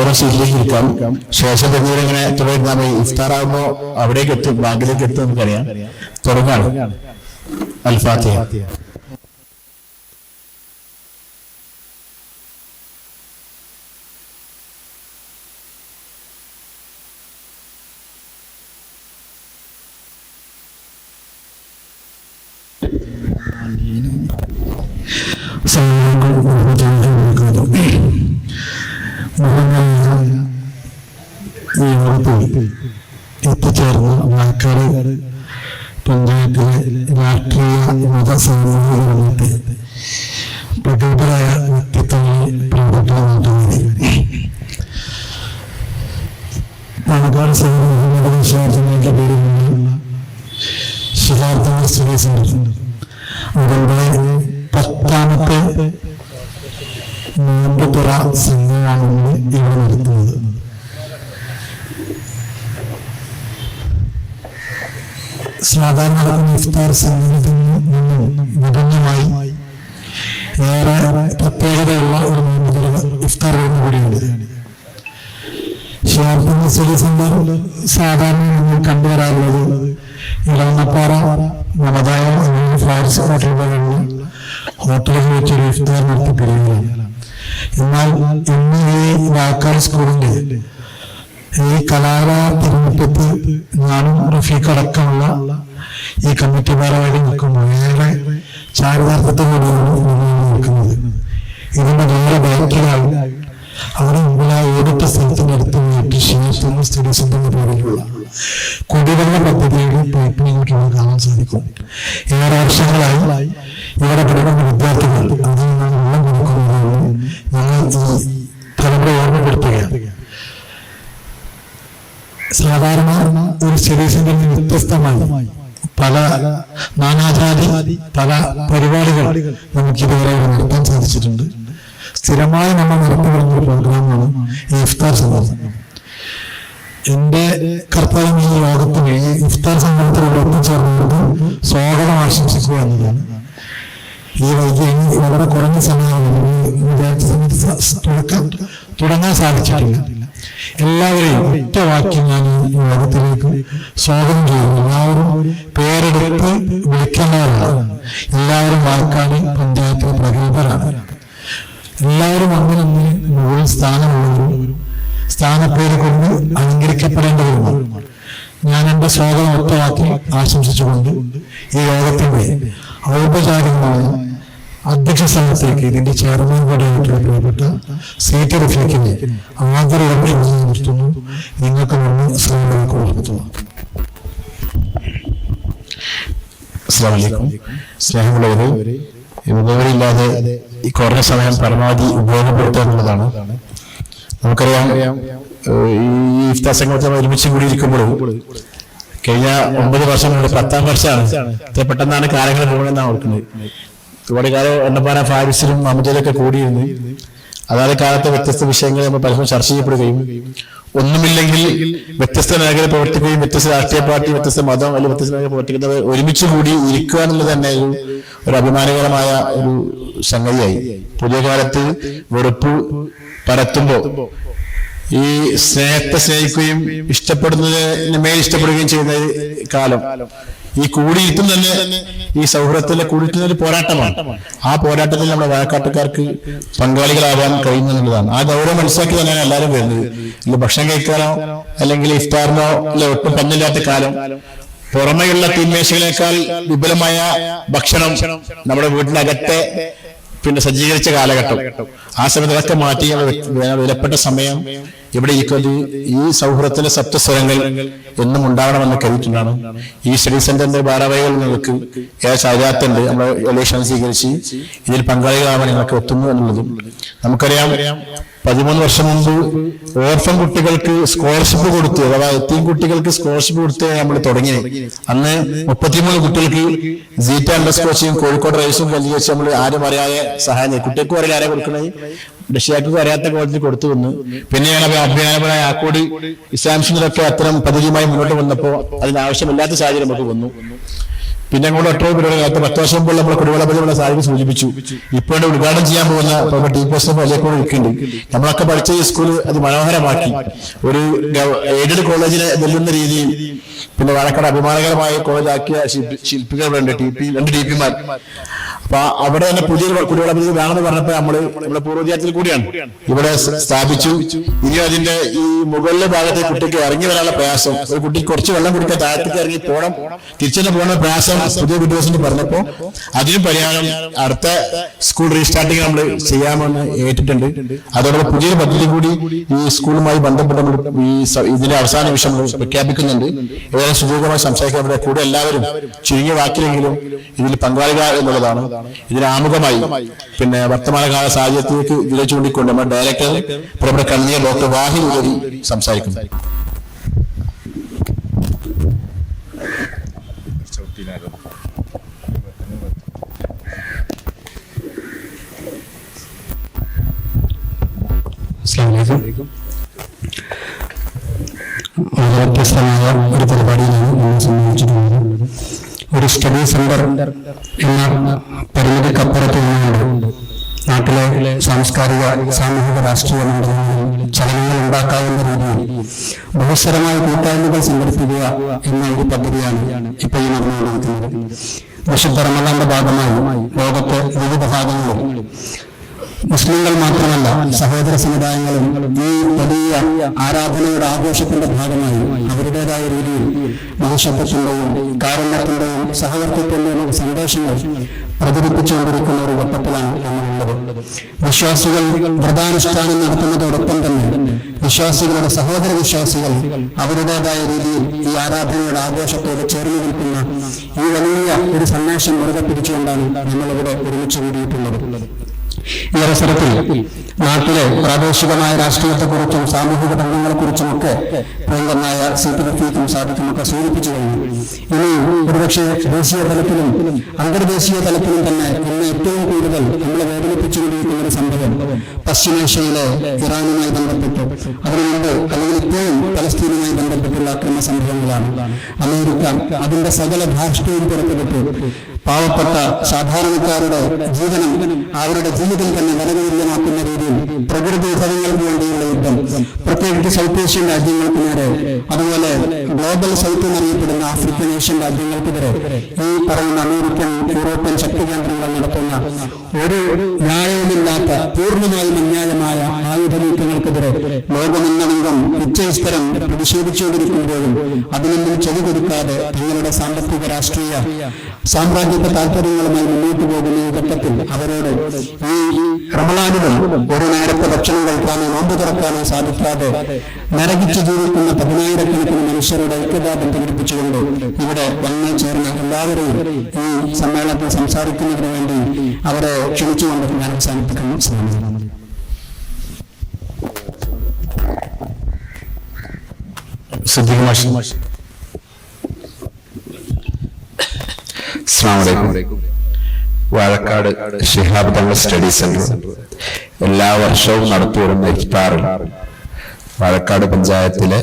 അവരെ സീറ്റിലേക്ക് ഇരിക്കാം. ശേഷം പിന്നീട് ഇങ്ങനെ തുടരുന്ന ഇഫ്താറാകുമ്പോൾ അവിടേക്ക് എത്തും, ബാങ്കിലേക്ക് എത്തും. നമുക്കറിയാം. തുടങ്ങാണ്. അൽ-ഫാത്തിഹ. ഈ യോഗത്തിൽ എത്തിച്ചേർന്ന വാക്കാട് പഞ്ചായത്തിലെ രാഷ്ട്രീയ മത സാമൂഹിക രംഗത്തെ പ്രഗത്ഭരായ വ്യക്തിത്വങ്ങളെ പ്രിയപ്പെട്ട നാട്ടുകാരെ, പാലക്കാട് സേവനങ്ങൾക്ക് പേരിലുള്ള ശിലാർത്ഥ സ്റ്റഡി സെന്റർ അവരുടെ 10ാമത്തെ നോമ്പുതുറ സംഘമാണ് ഇവിടെ നടത്തുന്നത്. സാധാരണ ഇഫ്താർ സംഘത്തിൽ നിന്നും വിഭിന്നമായി ഏറെ പ്രത്യേകതയുള്ള ഒരു നോമ്പുതുറ ഇഫ്താർ കൂടിയുണ്ട്. ഷാർപ്പുന്ന സ്റ്റഡി സെന്റർ സാധാരണ നമ്മൾ കണ്ടുവരാറുള്ളത് ഇളവണ്ണപ്പാറ മമതായ ഫ്ലാറ്റ്സ് ഹോട്ടൽ പോലുള്ള ഹോട്ടലിൽ വെച്ചൊരു ഇഫ്താർ നടത്തിപ്പിരിക്കുകയാണ്. എന്നാൽ ഇന്ന് ഈ വാക്കാട് സ്കൂളിന്റെ ഈ കലാകാര തിരഞ്ഞെടുപ്പ് ഞാനും റഫീഖ് അടക്കമുള്ള ഈ കമ്മിറ്റി ഭാരവാഹി നിൽക്കുമ്പോൾ ഏറെ ചാരിതാർത്ഥത്തോടെയാണ് നിൽക്കുന്നത്. ഇതിന്റെ നേരെ ബാക്കിലായി അവിടെ മുമ്പിലായി ഓടിട്ട സ്ഥലത്തിന്റെ അടുത്ത് പോയിട്ട് ഷീർത്തുന്ന സ്റ്റഡി സെന്ററിന് പേരിലുള്ള കുടിവെള്ള പദ്ധതിയുടെ പൈപ്പ് നിങ്ങൾക്ക് ഇവിടെ കാണാൻ സാധിക്കും. ഏറെ വർഷങ്ങളായി ഇവിടെ പഠിക്കുന്ന വിദ്യാർത്ഥികൾ അതിൽ നിന്നാണ് വെള്ളം കൊടുക്കുന്നതെന്ന് ഞങ്ങൾ ഈ തലമുറ ഓർമ്മപ്പെടുത്തുകയാണ്. സാധാരണ ഒരു സ്റ്റഡി സെന്ററിന് വ്യത്യസ്തമായി പല നാനാജാതി പല പരിപാടികൾ നമുക്കിതുവരെ നടത്താൻ സാധിച്ചിട്ടുണ്ട്. സ്ഥിരമായി നമ്മൾ നടത്തിവരുന്ന ഒരു പ്രോഗ്രാമാണ് ഈ ഇഫ്താർ സംഘം. എന്റെ കർത്തവ്യം ഈ യോഗത്തിന് ഈ ഇഫ്താർ സംഘത്തിലൂടെ എത്തിച്ചേർന്നത് സ്വാഗതം ആശംസിക്കുക എന്നതാണ്. ഈ വൈകി വളരെ കുറഞ്ഞ സമയമാണ് വിചാരിച്ച സമയത്ത് തുടങ്ങാൻ സാധിച്ചിട്ടില്ല. എല്ലാവരെയും ഒറ്റ വാക്യം ഞാൻ ഈ യോഗത്തിലേക്ക് സ്വാഗതം ചെയ്യുന്നു. എല്ലാവരും പേരെടുത്ത് വിളിക്കേണ്ടവരാണ്. എല്ലാവരും വാക്കാണ് പഞ്ചായത്തിലെ പ്രഗത്ഭരാണ്. എല്ലാവരും അങ്ങനെ മുകളിൽ സ്ഥാനമുള്ളവരും സ്ഥാനപ്പേര് കൊണ്ട് അലങ്കരിക്കപ്പെടേണ്ടവരുമാണ്. ഞാൻ എന്റെ സ്വാഗതം ഒറ്റവാക്കി ആശംസിച്ചുകൊണ്ട് ഈ യോഗത്തിന്റെ ഔപചാരികമായ അധ്യക്ഷ സ്ഥാനത്തേക്ക് ഇതിന്റെ ചെയർമാൻ കൂടെയായിട്ടുള്ള പ്രിയപ്പെട്ട സീറ്റ് റഫീഖിനെ ആദരവോടെ നിർത്തുന്നു. നിങ്ങൾക്ക് നന്ദി. അസ്സലാമു അലൈക്കും. സ്നേഹമുള്ളവരെ, വിവരമില്ലാതെ ഈ കുറഞ്ഞ സമയം പരമാവധി ഉപയോഗപ്പെടുത്തുക എന്നുള്ളതാണ്. നമുക്കറിയാം, ഈ ഇഫ്താർ സംഘത്തിൽ ഒരുമിച്ച് കൂടിയിരിക്കുമ്പോഴും കഴിഞ്ഞ 9 വർഷം കൊണ്ട് 10ാം വർഷമാണ്. ഇത്ര പെട്ടെന്നാണ് കാര്യങ്ങൾ പോകണമെന്നാണ് ഓർക്കുന്നത്. ഒരുപാട് കാലം എണ്ണപ്പാറ ഫാരിസിലും അമിതയിലൊക്കെ കൂടിയിരുന്നു. അതായത് കാലത്തെ വ്യത്യസ്ത വിഷയങ്ങൾ നമ്മൾ പലപ്പോഴും ചർച്ച ചെയ്യപ്പെടുകയും ഒന്നുമില്ലെങ്കിൽ വ്യത്യസ്ത മേഖലയിൽ പ്രവർത്തിക്കുകയും വ്യത്യസ്ത രാഷ്ട്രീയ പാർട്ടി, വ്യത്യസ്ത മതം അല്ലെങ്കിൽ വ്യത്യസ്ത മേഖല പ്രവർത്തിക്കുന്നവർ ഒരുമിച്ച് കൂടി ഇരിക്കുക എന്നുള്ളത് തന്നെ ഒരു അഭിമാനകരമായ ഒരു സംഗതിയായി. പുതിയ കാലത്ത് വെറുപ്പ് പരത്തുമ്പോ ഈ സ്നേഹത്തെ സ്നേഹിക്കുകയും ഇഷ്ടപ്പെടുന്നതിന് മേൽ ഇഷ്ടപ്പെടുകയും ചെയ്യുന്ന കാലം ഈ കൂടിയിട്ടും തന്നെ ഈ സൗഹൃദത്തിലെ കൂടിയിട്ടുന്ന ഒരു പോരാട്ടമാണ്. ആ പോരാട്ടത്തിൽ നമ്മുടെ വയക്കാട്ടുകാർക്ക് പങ്കാളികളാവാൻ കഴിയുന്നു എന്നുള്ളതാണ്. ആ ഗൗരവം മനസ്സിലാക്കി തന്നെയാണ് എല്ലാവരും വരുന്നത്. ഇല്ല ഭക്ഷണം കഴിക്കാനോ അല്ലെങ്കിൽ ഇഫ്താറിനോ അല്ല ഒട്ടും പഞ്ഞില്ലാത്ത കാലം, പുറമെയുള്ള തീന്മേശകളേക്കാൾ വിപുലമായ ഭക്ഷണം നമ്മുടെ വീട്ടിനകത്തെ പിന്നെ സജ്ജീകരിച്ച കാലഘട്ടം. ആ സമയത്ത് അതൊക്കെ മാറ്റി വിലപ്പെട്ട സമയം ഇവിടെ ഈ സൗഹൃദത്തിലെ സപ്തസ്വരങ്ങൾ എന്നും ഉണ്ടാവണമെന്ന് കരുതിയിട്ടുണ്ടാണ്. ഈ സ്റ്റഡി സെന്ററിന്റെ ഭാരവാഹികൾ നിങ്ങൾക്ക് ഏറെ സാധ്യതയുണ്ട്. നമ്മൾ ഇലക്ഷൻ സ്വീകരിച്ച് ഇതിൽ പങ്കാളികളാവാൻ നിങ്ങൾക്ക് ഒത്തുന്നു എന്നുള്ളതും നമുക്കറിയാം. 13 വർഷം മുമ്പ് ഓർഫൻ കുട്ടികൾക്ക് സ്കോളർഷിപ്പ് കൊടുത്ത്, അഥവാ എത്തിയും കുട്ടികൾക്ക് സ്കോളർഷിപ്പ് കൊടുത്ത് നമ്മൾ തുടങ്ങിയത്. അന്ന് 33 കുട്ടികൾക്ക് സീറ്റ അണ്ടർസ്കോച്ചും കോഴിക്കോട് റൈസും കല്ലിച്ച് നമ്മൾ ആരും അറിയാതെ സഹായം കുട്ടികൾക്കും അറിയാൻ ആരെ കൊടുക്കണേ രക്ഷിതാക്കൾക്കും അറിയാത്ത കോളേജിൽ കൊടുത്തു വന്നു. പിന്നെയാണ് അഭിമാനപരമായ ആക്കോട് ഇസ്ലാം സെന്ററൊക്കെ അത്തരം പദ്ധതിയുമായി മുന്നോട്ട് വന്നപ്പോൾ അതിനാവശ്യമില്ലാത്ത സാഹചര്യം നമുക്ക് വന്നു. പിന്നെ അങ്ങോട്ട് ഒറ്റ പരിപാടി 10 വർഷം മുമ്പ് നമ്മുടെ കുടിവെള്ള പദ്ധതിയുള്ള സാഹിബ് സൂചിപ്പിച്ചു. ഇപ്പോൾ ഉദ്ഘാടനം ചെയ്യാൻ പോകുന്ന ടി പോസ്റ്റ് വലിയപ്പോൾ നിൽക്കുന്നുണ്ട്. നമ്മളൊക്കെ പഠിച്ച ഈ സ്കൂൾ അത് മനോഹരമാക്കി ഒരു എയ്ഡഡ് കോളേജിനെ വെല്ലുന്ന രീതിയിൽ പിന്നെ വാഴക്കാട് അഭിമാനകരമായ കോളേജാക്കിയ ശില്പികളുണ്ട്, 2 DP-മാർ. അപ്പൊ അവിടെ തന്നെ പുതിയ കുടിവെള്ള പദ്ധതി വേണമെന്ന് പറഞ്ഞപ്പോൾ നമ്മുടെ പൂർവ്വ വിദ്യാർത്ഥികൾ കൂടിയാണ് ഇവിടെ സ്ഥാപിച്ചു. ഇനി അതിന്റെ ഈ മുകളിലെ ഭാഗത്തെ കുട്ടിക്ക് ഇറങ്ങി വരാനുള്ള പ്രയാസം, ഒരു കുട്ടി കുറച്ച് വെള്ളം കുടിക്കാൻ താഴത്തേക്ക് ഇറങ്ങി പോകണം, തിരിച്ചു പോകുന്ന പ്രയാസം പുതിയ വിദ്യാഭ്യാസത്തിൽ പറഞ്ഞപ്പോ അതിനും പരിഹാരം അടുത്ത സ്കൂൾ റീസ്റ്റാർട്ടിങ് നമ്മൾ ചെയ്യാമെന്ന് ഏറ്റിട്ടുണ്ട്. അതോടൊപ്പം പുതിയൊരു പദ്ധതി കൂടി ഈ സ്കൂളുമായി ബന്ധപ്പെട്ട് ഈ ഇതിന്റെ അവസാന നിമിഷം പ്രഖ്യാപിക്കുന്നുണ്ട്. ഏതായാലും സുദീർഘമായി സംസാരിക്കാൻ ഇവിടെ കൂടെ എല്ലാവരും ചുരുങ്ങിയ വാക്കിലെങ്കിലും ഇതിൽ പങ്കാളികൾ എന്നുള്ളതാണ്. ഇതിന് ആമുഖമായി പിന്നെ വർത്തമാനകാല സാഹചര്യത്തിലേക്ക് ഇതിലെ ചൂണ്ടിക്കൊണ്ട് നമ്മുടെ ഡയറക്ടർ നമ്മുടെ കൺവീനർ ഡോക്ടർ വാഹിദ് ഉദവി സംസാരിക്കുന്നു. വ്യത്യസ്തമായ ഒരു പരിപാടിയിലാണ് നമ്മൾ സമ്മേളിച്ചിട്ടുള്ളത്. ഒരു സ്റ്റഡി സെന്റർ എന്ന പരിമിതിക്കപ്പുറത്ത് നിന്നുകൊണ്ട് നാട്ടിലെ സാംസ്കാരിക സാമൂഹിക രാഷ്ട്രീയ മണ്ഡലങ്ങളിൽ ചലനങ്ങൾ ഉണ്ടാക്കാവുന്ന രീതിയിൽ ബഹുസ്വരമായ കൂട്ടായ്മകൾ സംഘടിപ്പിക്കുക എന്ന ഒരു പദ്ധതിയാണ് ഇപ്പോൾ ഈ നടന്നുകൊണ്ടിരിക്കുന്നത്. വിശുദ്ധ റമദാന്റെ ഭാഗമായി ലോകത്തെ വിവിധ ഭാഗങ്ങളിൽ മുസ്ലിങ്ങൾ മാത്രമല്ല സഹോദര സമുദായങ്ങളും ഈ വലിയ ആരാധനയുടെ ആഘോഷത്തിന്റെ ഭാഗമായി അവരുടേതായ രീതിയിൽ മനുഷ്യത്വത്തിന്റെയും കാരുണ്യത്തിന്റെയും സഹവർത്തിത്വത്തിന്റെയും സന്ദേശങ്ങൾ പ്രചരിപ്പിച്ചുകൊണ്ടിരിക്കുന്ന ഒരു ഘട്ടത്തിലാണ് നമ്മളുള്ളത്. വിശ്വാസികൾ വ്രതാനുഷ്ഠാനം നടത്തുന്നതോടൊപ്പം തന്നെ വിശ്വാസികളുടെ സഹോദര വിശ്വാസികൾ അവരുടേതായ രീതിയിൽ ഈ ആരാധനയുടെ ആഘോഷത്തോട് ചേർന്ന് നിൽക്കുന്ന ഈ വലിയ ഒരു സന്ദേശം മുറുകെ പിടിച്ചുകൊണ്ടാണ് നമ്മളിവിടെ ഒരുമിച്ച് കൂടിയിട്ടുള്ളത്. ഈ അവസരത്തിൽ നാട്ടിലെ പ്രാദേശികമായ രാഷ്ട്രീയത്തെക്കുറിച്ചും സാമൂഹിക ബന്ധങ്ങളെക്കുറിച്ചുമൊക്കെ പ്രിയങ്കരനായ CP റഫീഖും സാദിഖുമൊക്കെ സൂചിപ്പിച്ചു കഴിഞ്ഞു. ഇനി ഒരുപക്ഷെ ദേശീയ തലത്തിലും അന്തർദേശീയ തലത്തിലും തന്നെ ഇന്ന് ഏറ്റവും കൂടുതൽ നമ്മളെ വേദനിപ്പിച്ചുകൊണ്ടിരിക്കുന്ന ഒരു സംഭവം പശ്ചിമേഷ്യയിലെ ഇറാനുമായി ബന്ധപ്പെട്ട് അതിനുമുമ്പ് അല്ലെങ്കിൽ ഇപ്പോഴും പലസ്തീനുമായി ബന്ധപ്പെട്ടുള്ള അക്രമ സംഭവങ്ങളാണ്. അമേരിക്ക അതിന്റെ സകല ധാർഷ്ട്യവും പുറത്തുവിട്ട് പാവപ്പെട്ട സാധാരണക്കാരുടെ ജീവനം അവരുടെ ജീവിതം തന്നെ നിലവിലില്ലാക്കുന്ന രീതിയിൽ പ്രകൃതി വിഭവങ്ങൾക്ക് വേണ്ടിയുള്ള യുദ്ധം, പ്രത്യേകിച്ച് സൗത്ത് ഏഷ്യൻ രാജ്യങ്ങൾക്ക് നേരെ, അതുപോലെ ഗ്ലോബൽ സൗത്ത് എന്നറിയപ്പെടുന്ന ആഫ്രിക്കൻ ഏഷ്യൻ രാജ്യങ്ങൾക്കെതിരെ ഈ പറയുന്ന അമേരിക്കൻ യൂറോപ്യൻ ശക്തി കേന്ദ്രങ്ങൾ നടത്തുന്ന ഒരു ന്യായവുമില്ലാത്ത പൂർണ്ണമായും അന്യായമായ ആയുധ നീക്കങ്ങൾക്കെതിരെ ലോകമെന്നടങ്കം ഉച്ചസ്ഥരം പ്രതിഷേധിച്ചുകൊണ്ടിരിക്കുമ്പോഴും അതിനൊന്നും ചെവി കൊടുക്കാതെ തങ്ങളുടെ സാമ്പത്തിക രാഷ്ട്രീയ സാമ്രാജ്യത്വ താല്പര്യങ്ങളുമായി മുന്നോട്ട് പോകുന്ന ഈ ഘട്ടത്തിൽ അവരോട് ഈ റമളാനിലും ഒരു നേരത്തെ ഭക്ഷണം കഴിക്കാനോ നോമ്പ് തുറക്കാനോ സാധിക്കാതെ നരകിച്ച് ജീവിക്കുന്ന 10,000-കണക്കിന് മനുഷ്യരുടെ ഐക്യദാർഢ്യം പ്രകടിപ്പിച്ചുകൊണ്ട് ഇവിടെ വന്നു ചേർന്ന എല്ലാവരെയും ഈ സമ്മേളനത്തിൽ സംസാരിക്കുന്നതിന് വേണ്ടി അവരെ ക്ഷണിച്ചുകൊണ്ട് ഞാൻ അവസാനിപ്പിക്കുന്നു. വാഴക്കാട് ശിഹാബ് തങ്ങൾ സ്റ്റഡി സെന്റർ എല്ലാ വർഷവും നടത്തിവരുന്ന ഇഫ്താറിൽ വാഴക്കാട് പഞ്ചായത്തിലെ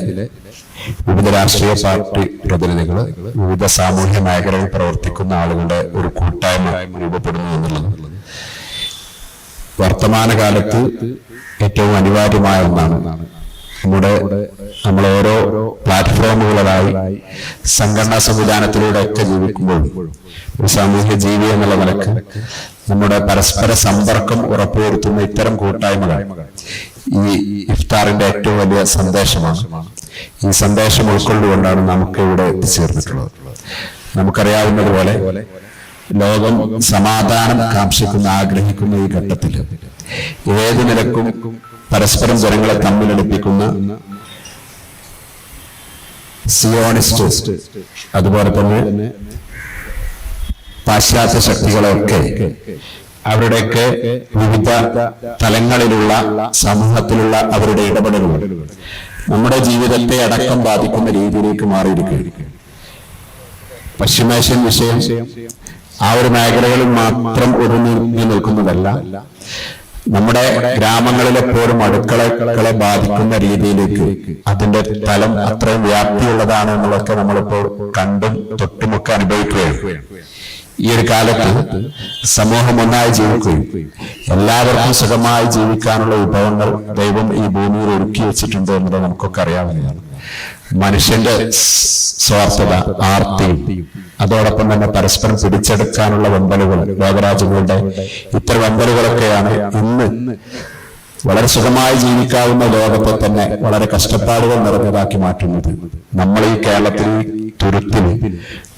വിവിധ രാഷ്ട്രീയ പാർട്ടി പ്രതിനിധികൾ, വിവിധ സാമൂഹ്യ മേഖലകളിൽ പ്രവർത്തിക്കുന്ന ആളുകളുടെ ഒരു കൂട്ടായ്മ രൂപപ്പെടുന്നു എന്നുള്ളത് വർത്തമാനകാലത്ത് ഏറ്റവും അനിവാര്യമായ ഒന്നാണ്. നമ്മൾ ഓരോ പ്ലാറ്റ്ഫോമുകളായി സംഘടനാ സംവിധാനത്തിലൂടെ ഒക്കെ ജീവിക്കുമ്പോൾ ഒരു സാമൂഹ്യ ജീവി എന്നുള്ള നിലക്ക് നമ്മുടെ പരസ്പര സമ്പർക്കം ഉറപ്പുവരുത്തുന്ന ഇത്തരം കൂട്ടായ്മകൾ ഈ ഇഫ്താറിന്റെ ഏറ്റവും വലിയ സന്ദേശമാണ്. ഈ സന്ദേശം ഉൾക്കൊണ്ടുകൊണ്ടാണ് നമുക്ക് ഇവിടെ എത്തിച്ചേർന്നിട്ടുള്ളത്. നമുക്കറിയാവുന്നതുപോലെ ലോകം സമാധാനം കാംക്ഷിക്കുന്ന ആഗ്രഹിക്കുന്ന ഈ ഘട്ടത്തിൽ ഏത് നിലക്കും പരസ്പരം ജനങ്ങളെ തമ്മിലടുപ്പിക്കുന്ന സിയോണിസ്റ്റ്, അതുപോലെ തന്നെ പാശ്ചാത്യ ശക്തികളെയൊക്കെ അവരുടെയൊക്കെ വിവിധ തലങ്ങളിലുള്ള സമൂഹത്തിലുള്ള അവരുടെ ഇടപെടലുകൾ നമ്മുടെ ജീവിതത്തെ അടക്കം ബാധിക്കുന്ന രീതിയിലേക്ക് മാറിയിരിക്കുകയാണ്. പശ്ചിമേഷ്യൻ വിഷയം ആ ഒരു മേഖലകളിൽ മാത്രം ഒതുങ്ങി നിൽക്കുന്നതല്ല, നമ്മുടെ ഗ്രാമങ്ങളിലെപ്പോഴും അടുക്കളകളെ ബാധിക്കുന്ന രീതിയിലേക്ക് അതിന്റെ തലം അത്രയും വ്യാപ്തിയുള്ളതാണ് എന്നുള്ളതൊക്കെ നമ്മളിപ്പോൾ കണ്ടും തൊട്ടുമൊക്കെ അനുഭവിക്കുകയാണ്. ഈ ഒരു കാലത്ത് സമൂഹം ഒന്നായി ജീവിക്കുകയും എല്ലാവർക്കും സുഖമായി ജീവിക്കാനുള്ള വിഭവങ്ങൾ ദൈവം ഈ ഭൂമിയിൽ ഒരുക്കി വെച്ചിട്ടുണ്ട് എന്നത് നമുക്കൊക്കെ അറിയാവുന്നതാണ്. മനുഷ്യന്റെ സ്വാർത്ഥത, ആർത്തിയും അതോടൊപ്പം തന്നെ പരസ്പരം പിടിച്ചെടുക്കാനുള്ള വെമ്പലുകൾ, ലോകരാജ്യങ്ങളുടെ ഇത്തരം വെമ്പലുകളൊക്കെയാണ് ഇന്ന് വളരെ സുഖമായി ജീവിക്കാവുന്ന ലോകത്തെ തന്നെ വളരെ കഷ്ടപ്പാടുകൾ നിറഞ്ഞതാക്കി മാറ്റുന്നത്. നമ്മൾ ഈ കേരളത്തിൽ തുരുത്തിൽ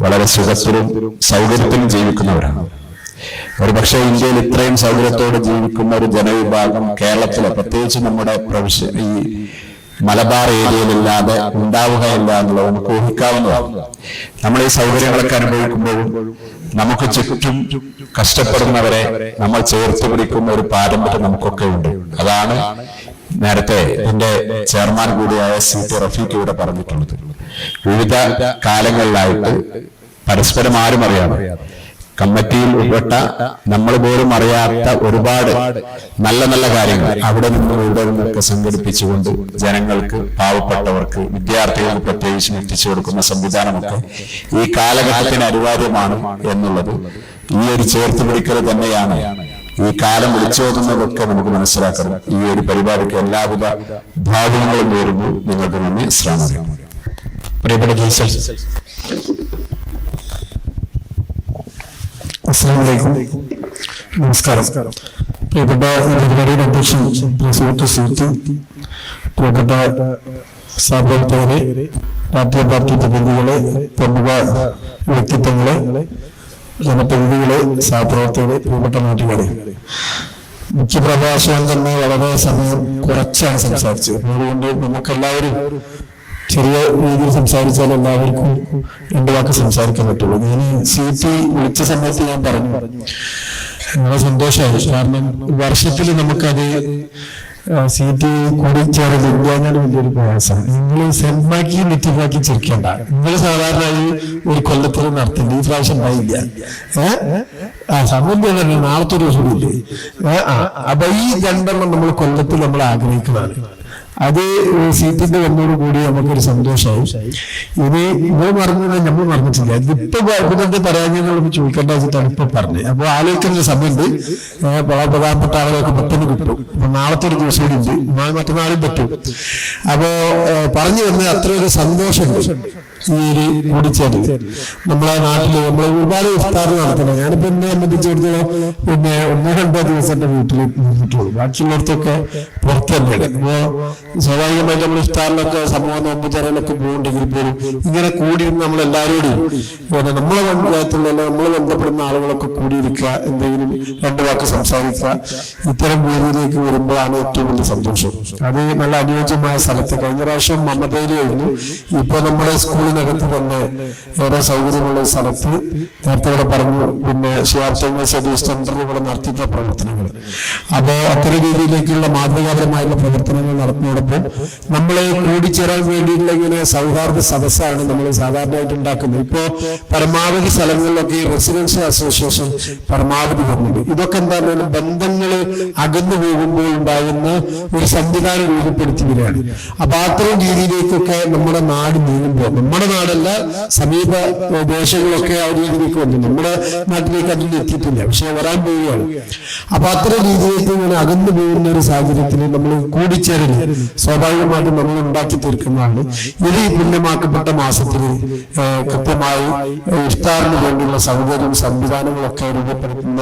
വളരെ സുഖത്തിലും സൗകര്യത്തിലും ജീവിക്കുന്നവരാണ്. ഒരുപക്ഷെ ഇന്ത്യയിൽ ഇത്രയും സൗകര്യത്തോടെ ജീവിക്കുന്ന ഒരു ജനവിഭാഗം കേരളത്തിലെ, പ്രത്യേകിച്ച് നമ്മുടെ ഈ മലബാർ ഏരിയയിലില്ലാതെ ഉണ്ടാവുകയില്ല എന്നുള്ളത് നമുക്ക് ഊഹിക്കാവുന്നതാണ്. നമ്മൾ ഈ സൗകര്യങ്ങളൊക്കെ അനുഭവിക്കുമ്പോഴും നമുക്ക് ചുറ്റും കഷ്ടപ്പെടുന്നവരെ നമ്മൾ ചേർത്ത് പിടിക്കുന്ന ഒരു പാരമ്പര്യം നമുക്കൊക്കെ ഉണ്ട്. അതാണ് നേരത്തെ എന്റെ ചെയർമാൻ കൂടിയായ CT റഫീഖ് ഇവിടെ പറഞ്ഞിട്ടുള്ളത്. വിവിധ കാലങ്ങളിലായിട്ട് പരസ്പരം ആരും അറിയാതെ കമ്മിറ്റിയിൽ ഉൾപ്പെട്ട നമ്മൾ പോലും അറിയാത്ത ഒരുപാട് നല്ല നല്ല കാര്യങ്ങൾ അവിടെ നിന്നും ഇവിടെ നിന്നൊക്കെ സംഘടിപ്പിച്ചുകൊണ്ട് ജനങ്ങൾക്ക്, പാവപ്പെട്ടവർക്ക്, വിദ്യാർത്ഥികൾക്ക് പ്രത്യേകിച്ചും എത്തിച്ചു കൊടുക്കുന്ന സംവിധാനമൊക്കെ ഈ കാലഘട്ടത്തിന് അനിവാര്യമാണ് എന്നുള്ളത് ഈ ഒരു ചേർത്തുപിടിക്കൽ തന്നെയാണ്. ഈ കാലം വിളിച്ചോതുന്നതൊക്കെ നമുക്ക് മനസ്സിലാക്കണം. ഈ ഒരു പരിപാടിക്ക് എല്ലാവിധ ഭാവങ്ങളും നേരുന്നു. നിങ്ങൾക്ക് നന്ദി. അസ്സലാമു അലൈക്കും. പ്രിയപ്പെട്ട ജോസഫ്, അസ്സലാമു അലൈക്കും. നമസ്കാരം. പ്രിയപ്പെട്ട പരിപാടിയുടെ അധ്യക്ഷൻ CT, പ്രിയപ്പെട്ട സഹപ്രവർത്തകരെ, രാഷ്ട്രീയ പാർട്ടി പ്രതിനിധികളെ, പ്രമുഖ വ്യക്തിത്വങ്ങളെ, ജനപ്രതിനിധികളെ, സഹപ്രവർത്തകരെ, പ്രിയപ്പെട്ട നാട്ടുകാരെ, മുഖ്യപ്രഭാഷകൻ തന്നെ വളരെ സമയം കുറച്ചാണ് സംസാരിച്ചത്. അതുകൊണ്ട് നമുക്കെല്ലാവരും ചെറിയ രീതിയിൽ സംസാരിച്ചാൽ എല്ലാവർക്കും 2 വാക്ക് സംസാരിക്കാൻ പറ്റുള്ളൂ. ഞാൻ CT വിളിച്ച സമയത്ത് ഞാൻ പറഞ്ഞു വളരെ സന്തോഷമായി. കാരണം വർഷത്തിൽ നമുക്കത് CT കൂടിച്ചേരലില്ലാഞ്ഞാൽ വലിയൊരു പ്രയാസം. നിങ്ങൾ സെൻമാക്കി നെറ്റിമാക്കി ചിരിക്കേണ്ട. നിങ്ങൾ സാധാരണ ഒരു കൊല്ലത്തിൽ നടത്തില്ല. ഈ പ്രാവശ്യം ഉണ്ടായില്ല. സമയം തന്നെ നാളത്തെ ഒരു ദിവസം ഇല്ലേ. അപ്പൊ ഈ 2 നമ്മൾ കൊല്ലത്തിൽ നമ്മൾ ആഗ്രഹിക്കുന്നതാണ്. അത് CTന്റെ വന്നതോടുകൂടി നമുക്കൊരു സന്തോഷമായി. ഇത് ഇവർ പറഞ്ഞത് നമ്മൾ പറഞ്ഞിട്ടില്ല. ഇതിപ്പോ ഇതിന്റെ പറയാഞ്ഞെന്നുള്ളത് ചോദിക്കേണ്ട വെച്ചിട്ടാണ് ഇപ്പൊ പറഞ്ഞത്. അപ്പൊ ആലോചിക്കുന്ന സമയത്ത് പ്രധാനപ്പെട്ട ആളുകളൊക്കെ പെട്ടെന്ന് കിട്ടും. അപ്പൊ നാളത്തെ ഒരു ദിവസം ഉണ്ട്, മറ്റന്നാളും പറ്റും. അപ്പോ പറഞ്ഞു വന്നത് അത്ര ഒരു സന്തോഷമുണ്ട്. ഈ ഒരു കൂടിച്ചേരൽ നമ്മളെ നാട്ടില് നമ്മൾ ഒരുപാട് ഇഫ്താർ നടത്തണം. ഞാനിപ്പോ എന്നെ സംബന്ധിച്ചിടത്തോളം 1-2 ദിവസം എന്റെ വീട്ടിൽ നിന്നിട്ടുള്ളൂ. ബാക്കിയുള്ളവർക്കൊക്കെ പുറത്ത് തന്നെയാണ്. അപ്പോ സ്വാഭാവികമായിട്ട് നമ്മൾ ഇഫ്താറിലൊക്കെ സമൂഹ നോമ്പുചേരലൊക്കെ പോകുന്നുണ്ടെങ്കിൽ പോലും ഇങ്ങനെ കൂടിയിരുന്ന് നമ്മളെല്ലാവരോടും നമ്മളെ പഞ്ചായത്തുള്ള നമ്മളെ ബന്ധപ്പെടുന്ന ആളുകളൊക്കെ കൂടിയിരിക്കുക, എന്തെങ്കിലും 2 വാക്ക് സംസാരിക്കുക, ഇത്തരം രീതിയിലേക്ക് വരുമ്പോഴാണ് ഏറ്റവും വലിയ സന്തോഷം. അത് നല്ല അനുയോജ്യമായ സ്ഥലത്ത് കഴിഞ്ഞ പ്രാവശ്യം മമതയിലായിരുന്നു. ഇപ്പൊ നമ്മുടെ സ്കൂളിനകത്ത് തന്നെ ഏറെ സൗകര്യമുള്ള സ്ഥലത്ത് നേരത്തെ ഇവിടെ പറഞ്ഞു. ഷിയാബ് സ്റ്റഡീസ് സെന്ററിൽ ഇവിടെ നടത്തിയിട്ടുള്ള പ്രവർത്തനങ്ങൾ, അപ്പോ അത്തരം രീതിയിലേക്കുള്ള മാതൃകാപരമായുള്ള പ്രവർത്തനങ്ങൾ നടത്തുന്നതോടൊപ്പം നമ്മളെ കൂടിച്ചേരാൻ വേണ്ടിയിട്ടുള്ള ഇങ്ങനെ സൗഹാർദ്ദ സദസ്സാണ് നമ്മൾ സാധാരണയായിട്ട് ഉണ്ടാക്കുന്നത്. ഇപ്പോ പരമാവധി സ്ഥലങ്ങളിലൊക്കെ റെസിഡൻഷ്യൽ അസോസിയേഷൻ പരമാവധി വരുന്നുണ്ട്. ഇതൊക്കെ എന്താ പറയുക, ബന്ധങ്ങൾ അകന്നു പോകുമ്പോൾ ഉണ്ടാകുന്ന ഒരു സംവിധാനം രൂപപ്പെടുത്തി വരികയാണ്. അപ്പൊ അത്തരം രീതിയിലേക്കൊക്കെ നമ്മുടെ നാട് നീങ്ങുമ്പോൾ, നമ്മുടെ നാടല്ല സമീപ ദേശങ്ങളൊക്കെ ആ രീതിയിലേക്ക് വന്നു. നമ്മുടെ നാട്ടിലേക്ക് അതിൽ എത്തിയിട്ടില്ല, പക്ഷെ വരാൻ പോവുകയാണ്. അപ്പൊ അത്തരം രീതിയിലേക്ക് ഇങ്ങനെ അകന്നു പോകുന്ന ഒരു സാഹചര്യത്തിൽ നമ്മൾ കൂടിച്ചേരൽ സ്വാഭാവികമായിട്ടും നമ്മൾ ഉണ്ടാക്കി തീർക്കുന്നതാണ്. ഇത് പുണ്യമാക്കപ്പെട്ട മാസത്തിൽ കൃത്യമായി ഇഫ്താറിന് വേണ്ടിയുള്ള സൗകര്യം സംവിധാനങ്ങളൊക്കെ രൂപപ്പെടുത്തുന്ന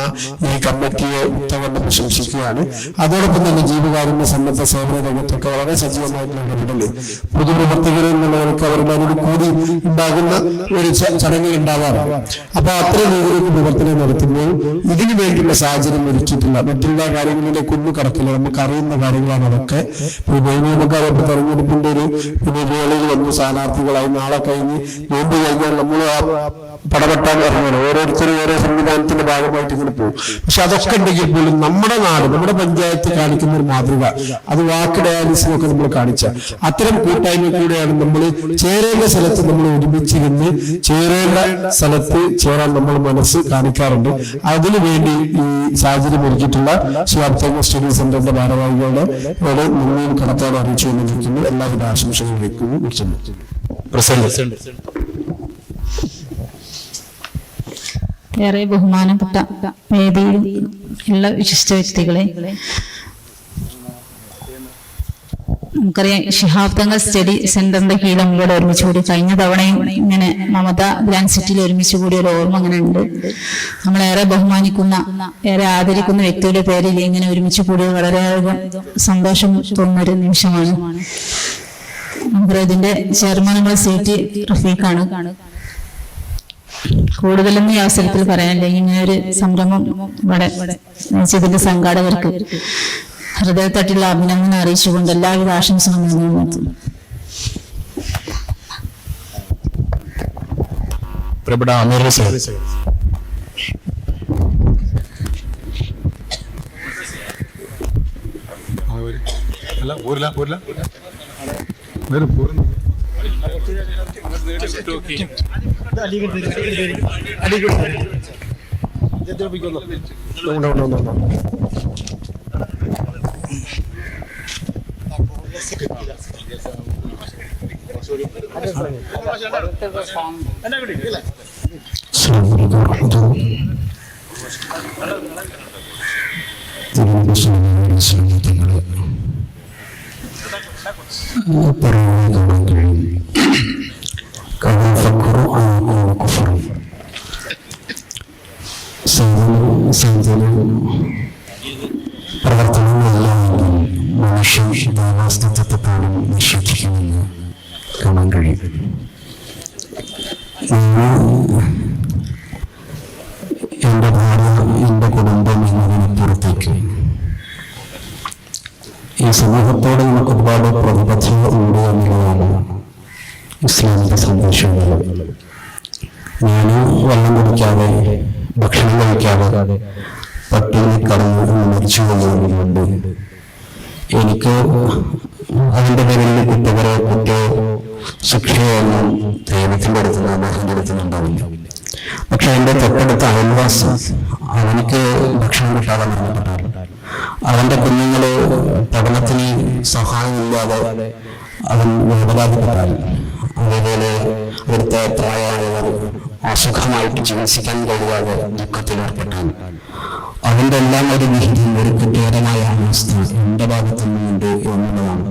ഈ കമ്മിറ്റിയെ ഉത്തമം പ്രശംസിക്കുകയാണ്. അതോടൊപ്പം തന്നെ ജീവകാരുണ്യ സന്നദ്ധ സേവന രംഗത്തൊക്കെ വളരെ സജീവമായിട്ടുള്ള ഇടപെടല് പൊതുപ്രവർത്തകർ എന്നുള്ളവർക്ക് അവരുടെ അതിൽ കൂടി ഉണ്ടാകുന്ന ഒരു ചടങ്ങ് ഉണ്ടാവാറുണ്ട്. അപ്പൊ അത്തരം രീതിയിലേക്ക് പ്രവർത്തനം നടത്തുമ്പോൾ ഇതിനു വേണ്ടിയുള്ള സാഹചര്യം ഒരുക്കിയിട്ടില്ല. മറ്റുള്ള കാര്യങ്ങളിലേക്ക് ഒന്നും കടക്കില്ല. നമുക്ക് അറിയുന്ന കാര്യങ്ങളാണ് അതൊക്കെ. നമുക്കറിയാം, തെരഞ്ഞെടുപ്പിന്റെ ഒരു വേളയിൽ വന്നു സ്ഥാനാർത്ഥികളായി. നാളെ കഴിഞ്ഞ് നോമ്പ് കഴിഞ്ഞാൽ നമ്മൾ പടപെട്ടാൻ ഇറങ്ങുകയാണ്. ഓരോരുത്തരും ഓരോ സംവിധാനത്തിന്റെ ഭാഗമായിട്ട് ഇങ്ങനെ പോകും. പക്ഷെ അതൊക്കെ ഉണ്ടെങ്കിൽ പോലും നമ്മുടെ നാട്, നമ്മുടെ പഞ്ചായത്ത് കാണിക്കുന്ന ഒരു മാതൃക, അത് വാക്ക് ഡയാലിസിനൊക്കെ നമ്മൾ കാണിച്ച അത്തരം കൂട്ടായ്മ കൂടെയാണ് നമ്മൾ ചേരേണ്ട സ്ഥലത്ത് നമ്മൾ ഒരുമിച്ചിരുന്ന് ചേരേണ്ട സ്ഥലത്ത് ചേരാൻ നമ്മൾ മനസ്സ് കാണിക്കാറുണ്ട്. അതിനുവേണ്ടി ഈ സാഹചര്യം ഒരുക്കിയിട്ടുള്ള ശിഹാബ് തങ്ങൾ സ്റ്റഡി സെന്ററിന്റെ ഭാരവാഹികളുടെ മുന്നിൽ കടത്താൻ അറിയിച്ചു കൊണ്ടിരിക്കുന്നു. എല്ലാവിധ ആശംസകൾ വയ്ക്കുന്നു. ഏറെ ബഹുമാനപ്പെട്ട വേദിയിൽ ഉള്ള വിശിഷ്ട വ്യക്തികളെ, നമുക്കറിയാം ശിഹാബ് തങ്ങൾ സ്റ്റഡി സെന്ററിന്റെ കീഴിൽ നമ്മളോട് ഒരുമിച്ച് കൂടി കഴിഞ്ഞ തവണയും ഇങ്ങനെ മമത ഗ്രാൻഡ് സിറ്റിയിൽ ഒരുമിച്ച് കൂടിയ ഒരു ഓർമ്മ അങ്ങനെ ഉണ്ട്. നമ്മളേറെ ബഹുമാനിക്കുന്ന, ഏറെ ആദരിക്കുന്ന വ്യക്തിയുടെ പേരിൽ ഇങ്ങനെ ഒരുമിച്ച് കൂടിയത് വളരെയധികം സന്തോഷം തോന്നുന്നൊരു നിമിഷമാണ്. നമുക്കറിയാം ഇതിന്റെ ചെയർമാൻ നമ്മുടെ CT റഫീഖാണ്. കൂടുതലൊന്നും ഈ അവസരത്തിൽ പറയാനില്ല. ഇങ്ങനെ ഒരു സംരംഭം ഇവിടെ ഇതിന്റെ സംഘാടകർക്ക് ഹൃദയത്തട്ടിലുള്ള അഭിനന്ദനം അറിയിച്ചുകൊണ്ട് എല്ലാവിധ ആശംസകളും നേർന്നു. പ്രവർത്തനങ്ങളെല്ലാം മനുഷ്യൻ യാഥാസ്ഥിത്വത്തെ പോലും നിഷേധിക്കുമെന്ന് കാണാൻ കഴിയും. എൻ്റെ ഭാര്യ, എൻ്റെ കുടുംബം എന്നതിനപ്പുറത്തേക്ക് ഈ സമൂഹത്തോട് നമുക്ക് ഒരുപാട് പ്രതിബദ്ധത ഉണ്ട് എന്നുള്ളതാണ് ഇസ്ലാമിക സന്ദേശങ്ങൾ. ഞാൻ വെള്ളം കുടിക്കാതെ, ഭക്ഷണം കഴിക്കാതെ പട്ടിണി കടന്ന് മരിച്ചു പോകുന്നതുകൊണ്ട് എനിക്ക് അതിൻ്റെ പേരിൽ കുറ്റോ ശിക്ഷയോ ഒന്നും ദൈവത്തിൻ്റെ അടുത്ത് അള്ളാഹുവിൻ്റെ അടുത്തുനിന്നുണ്ടാവില്ല. പക്ഷെ എൻ്റെ തൊട്ടടുത്ത അയൽവാസി, അവനക്ക് ഭക്ഷണം കിട്ടാതെ മരണപ്പെട്ടാൽ, അവൻ്റെ കുഞ്ഞുങ്ങള് പഠനത്തിന് സഹായമില്ലാതെ അവൻ വേവലാതിപ്പെട്ടാൽ, അതേപോലെ അവിടുത്തെ പ്രായമായവർ അസുഖമായിട്ട് ചികിത്സിക്കാൻ കഴിയാതെ ദുഃഖത്തിലേർപ്പെട്ടാൽ, അതിൻ്റെ എല്ലാം ഒരു വിഹിതം, ഒരു കുറ്റകരമായ അവസ്ഥ എൻ്റെ ഭാഗത്തു നിന്നുണ്ട് എന്നുള്ളതാണ്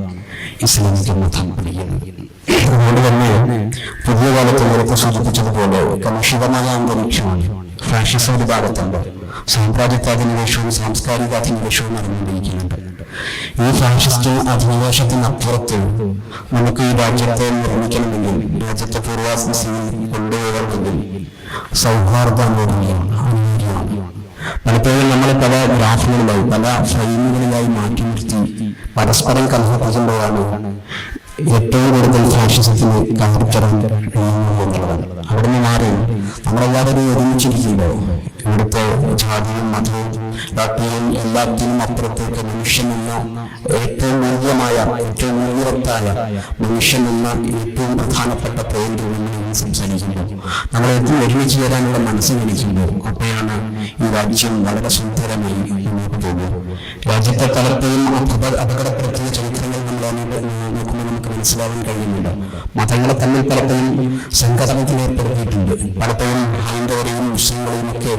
ഇസ്ലാമിക മതം പഠിക്കുന്നത്. അതുകൊണ്ട് തന്നെ പുതിയ കാലത്ത് നേരത്തെ സൂചിപ്പിച്ചതുപോലെ കലുഷിതമായ അന്തരീക്ഷമാണ്. ഫാഷിസം ഒരു ഭാഗത്തുണ്ട്, സാമ്രാജ്യത്വ അധിനിവേശവും സാംസ്കാരിക അധിനിവേശവും നടന്നുകൊണ്ടിരിക്കുന്നുണ്ട്. ഈ ഫാഷിസ്റ്റ് അധിനിവേശത്തിനപ്പുറത്ത് നമുക്ക് ഈ രാജ്യത്തെ നിർമ്മിക്കണമെങ്കിൽ, രാജ്യത്തെ പൂർവാസിനെ കൊണ്ടുപോകണമെങ്കിൽ സൗഹാർദ്ദം അനിവാര്യമാണ്. പലപ്പോഴും നമ്മൾ പല ഗ്രാഫുകളിലായി, പല ഫ്രെയിമുകളിലായി മാറ്റി നിർത്തി പരസ്പരം കലഹിക്കുമ്പോഴാണ് ഏറ്റവും കൂടുതൽ ഫാഷിസത്തിന് കാണിത്തരം എന്നുള്ളതാണ്. അവിടെ നിന്ന് മാറി നമ്മളെല്ലാവരും ഒരുമിച്ചിരിക്കുമ്പോൾ ഇവിടുത്തെ ജാതിയും മതവും രാഷ്ട്രീയവും എല്ലാത്തിനും അപ്പുറത്തേക്ക് മനുഷ്യനെന്ന ഏറ്റവും മൂല്യമായ, ഏറ്റവും മൂല്യവത്തായ മനുഷ്യനെന്ന ഏറ്റവും പ്രധാനപ്പെട്ട പോയിന്റുകൾ സംസാരിക്കുമ്പോൾ, നമ്മൾ ഏറ്റവും ഒരുമിച്ച് ചേരാനുള്ള മനസ്സ് കാണിക്കുമ്പോൾ, അപ്പോഴാണ് ഈ രാജ്യം വളരെ സുന്ദരമായി മുന്നോട്ട് പോകുന്നത്. രാജ്യത്തെ പലപ്പോഴും അപകടപ്പെടുത്തിയ ചരിത്രങ്ങൾ നമ്മൾ നോക്കുമ്പോൾ നമുക്ക് മനസ്സിലാവാൻ കഴിയുന്നില്ല. മതങ്ങളെ തമ്മിൽ പലപ്പോഴും സംഘടനത്തിൽ ഏർപ്പെടുത്തിയിട്ടുണ്ട്. പലപ്പോഴും ഹൈന്ദവരെയും മുസ്ലിങ്ങളെയും ഒക്കെ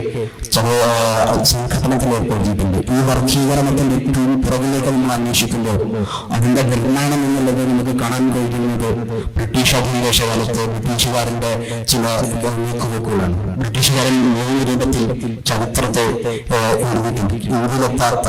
സംഘടനത്തിൽ ഏർപ്പെടുത്തിയിട്ടുണ്ട്. ഈ വർഗീകരണത്തിന്റെ ഏറ്റവും പുറകിലേക്ക് നമ്മൾ അന്വേഷിക്കുമ്പോൾ അതിന്റെ നിർമ്മാണം എന്നുള്ളത് നമുക്ക് കാണാൻ കഴിയുന്നത് ബ്രിട്ടീഷ് അധിനിവേശ കാലത്ത് ബ്രിട്ടീഷുകാരന്റെ ചില നീക്കുപോക്കുകളാണ്. ബ്രിട്ടീഷുകാരൻ 3 രൂപത്തിൽ ചരിത്രത്തെ എഴുതിയിട്ടുണ്ട്. ഇന്ത്യയിലെത്താത്ത,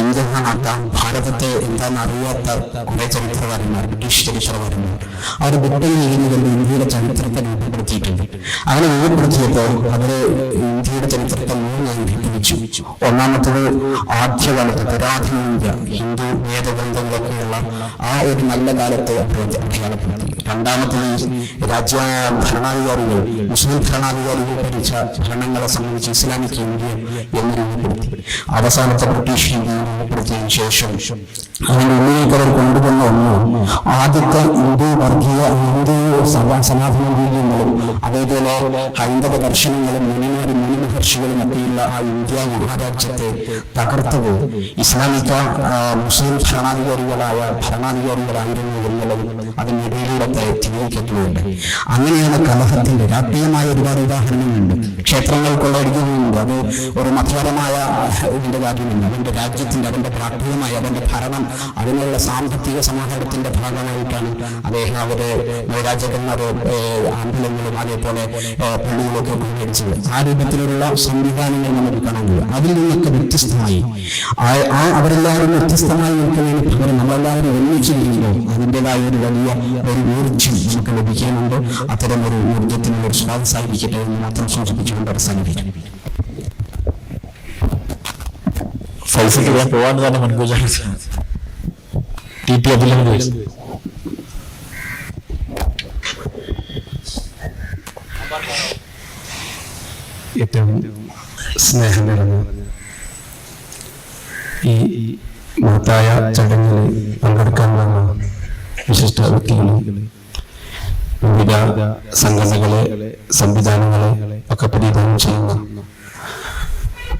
ഇന്ത്യ കാണാത്ത, ഭാരതത്തെ എന്താണെന്ന് അറിയാത്ത കുറെ ചരിത്രകാരന്മാർ, ബ്രിട്ടീഷ് ചരിത്രകാരന്മാർ, അവർ ബ്രിട്ടനിൽ ഇരുന്നുകൊണ്ട് ഇന്ത്യയുടെ ചരിത്രത്തെ രൂപപ്പെടുത്തിയിട്ടുണ്ട്. അങ്ങനെ രൂപപ്പെടുത്തിയപ്പോൾ അവര് ഇന്ത്യയുടെ ചരിത്രത്തെ 3 വിഭജിച്ചു. ഒന്നാമത്തത് ആദ്യകാലത്ത് പുരാതന ഇന്ത്യ, ഹിന്ദു വേദഗ്രന്ഥങ്ങളൊക്കെയുള്ള ആ ഒരു നല്ല കാലത്തെ അടയാളപ്പെടുത്തി. രണ്ടാമത്തേത് രാജ്യ ഭരണാധികാരികൾ, മുസ്ലിം ഭരണാധികാരികൾ ഭരിച്ച ഭരണങ്ങളെ സംബന്ധിച്ച് ഇസ്ലാമിക് ഇന്ത്യ എന്ന് രൂപപ്പെടുത്തി. അവസാനത്തെ ബ്രിട്ടീഷ് ഇന്ത്യ രൂപപ്പെടുത്തിയതിനു ശേഷം അതിന്റെ ഉള്ളിലേക്ക് അവർ കൊണ്ടുവന്ന ഒന്ന് ആദ്യത്തെ ഹിന്ദു വർഗീയ ഹിന്ദു സനാതന മൂല്യങ്ങളും അതേപോലെ ഹൈന്ദവ ദർശനങ്ങളും മുനിമഹർഷികളും ഒക്കെയുള്ള ആ ഇന്ത്യ മഹാരാജ്യത്തെ തകർത്തത് ഇസ്ലാമിക മുസ്ലിം ഭരണാധികാരികളായിരുന്നു എന്നുള്ളത് അതിനിടയിലൂടെ തിരികെത്തുന്നുണ്ട്. അങ്ങനെയാണ് കലഹത്തിന്റെ രാഷ്ട്രീയമായ ഒരുപാട് ഉദാഹരണങ്ങളുണ്ട്. ക്ഷേത്രങ്ങൾ കൊള്ളയടിക്കുന്നുണ്ട്. അത് ഒരു മതപരമായ ഇതിന്റെ കാര്യമില്ല. അവന്റെ രാജ്യത്തിന്റെ അവന്റെ രാഷ്ട്രീയമായ അവന്റെ ഭരണം അതിനുള്ള സാമ്പത്തിക സമാഹാരത്തിന്റെ ഭാഗമായിട്ടാണ് അദ്ദേഹം അവരെ രാജാക്കന്മാരെ ആംബുലങ്ങളും അതേപോലെ പള്ളികളൊക്കെ കൊള്ളയടിച്ചത്. ആ രൂപത്തിലുള്ള സംവിധാനങ്ങൾ നമുക്ക് കാണാൻ കഴിയും. അതിൽ നിന്നൊക്കെ വ്യത്യസ്തമായി അവരെല്ലാവരും വ്യത്യസ്തമായി നിൽക്കുന്നതിന് പകരം നമ്മളെല്ലാവരും ഒന്നിച്ചു കഴിയുമ്പോൾ അതിൻ്റെതായ ഒരു വലിയ ഒരു ഊർജ്ജം നമുക്ക് ലഭിക്കുന്നുണ്ട്. അത്തരം ഒരു ഊർജ്ജത്തിനുള്ള ഒരു സ്വാദസായിരിക്കട്ടെ എന്ന് മാത്രം സൂചിപ്പിച്ചുകൊണ്ട് അവസാനിപ്പിക്കും. ഫൈസൽ പോവാണ്ട് തന്നെ മുൻകൂർ ടി അബ്ദുൽ ഏറ്റവും സ്നേഹം നിറഞ്ഞ ഈ മഹത്തായ ചടങ്ങിൽ പങ്കെടുക്കാൻ വന്ന വിശിഷ്ട വ്യക്തികളെ, വിവിധ സംഘടനകളെ, സംവിധാനങ്ങളെ ഒക്കെ പ്രതിദാനം ചെയ്യുന്ന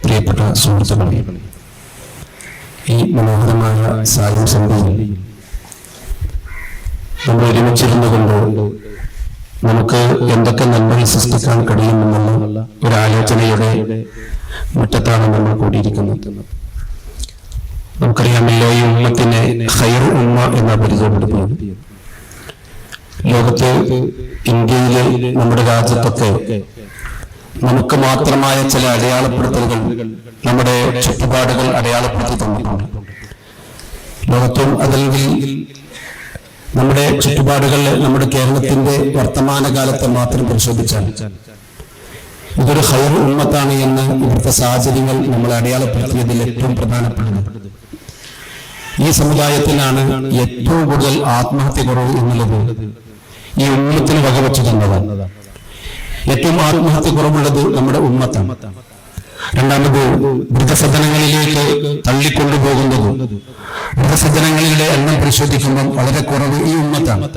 പ്രിയപ്പെട്ട സുഹൃത്തുക്കളെ, ഈ മനോഹരമായ സായം സന്ധ്യയിൽ നമ്മൾ ഒരുമിച്ചിരുന്നു കൊണ്ട് നമുക്ക് എന്തൊക്കെ നന്മകൾ സൃഷ്ടിക്കാൻ കഴിയുമെന്നുള്ള ഒരു ആലോചനയുടെ മുറ്റത്താണ് നമ്മൾ കൂടിയിരിക്കുന്നത്. നമുക്കറിയാമല്ലോ, ഈ ഉമ്മത്തിനെ ഖൈർ ഉമ്മ എന്ന പരിചയപ്പെടുത്തുന്നത്. ലോകത്ത് ഇന്ത്യയിലെ നമ്മുടെ രാജ്യത്തൊക്കെ നമുക്ക് മാത്രമായ ചില അടയാളപ്പെടുത്തലുകൾ നമ്മുടെ ചുറ്റുപാടുകൾ അടയാളപ്പെടുത്തി തന്നിട്ടുണ്ട്. ലോകത്തും അതല്ലെങ്കിൽ നമ്മുടെ ചുറ്റുപാടുകളിൽ നമ്മുടെ കേരളത്തിന്റെ വർത്തമാനകാലത്തെ മാത്രം പരിശോധിച്ചാൽ ഇതൊരു ഖൈർ ഉമ്മത്താണ് എന്ന് ഇവിടുത്തെ സാഹചര്യങ്ങൾ നമ്മളെ അടയാളപ്പെടുത്തിയതിൽ ഏറ്റവും പ്രധാനപ്പെട്ടത്. ഈ സമുദായത്തിലാണ് ഏറ്റവും കൂടുതൽ ആത്മഹത്യ കുറവ് എന്നുള്ളത് ഈ ഉമ്മത്തിന് വകവെച്ചു തന്നതാണ്. ഏറ്റവും ആത്മഹത്യ കുറവുള്ളത് നമ്മുടെ ഉമ്മത്താണ്. രണ്ടാമത് വൃദ്ധസദനങ്ങളിലേക്ക് തള്ളിക്കൊണ്ടുപോകുന്നതും വൃദ്ധസദനങ്ങളിലെ എണ്ണം പരിശോധിക്കുമ്പോൾ വളരെ കുറവ് ഈ ഉമ്മത്താണ്.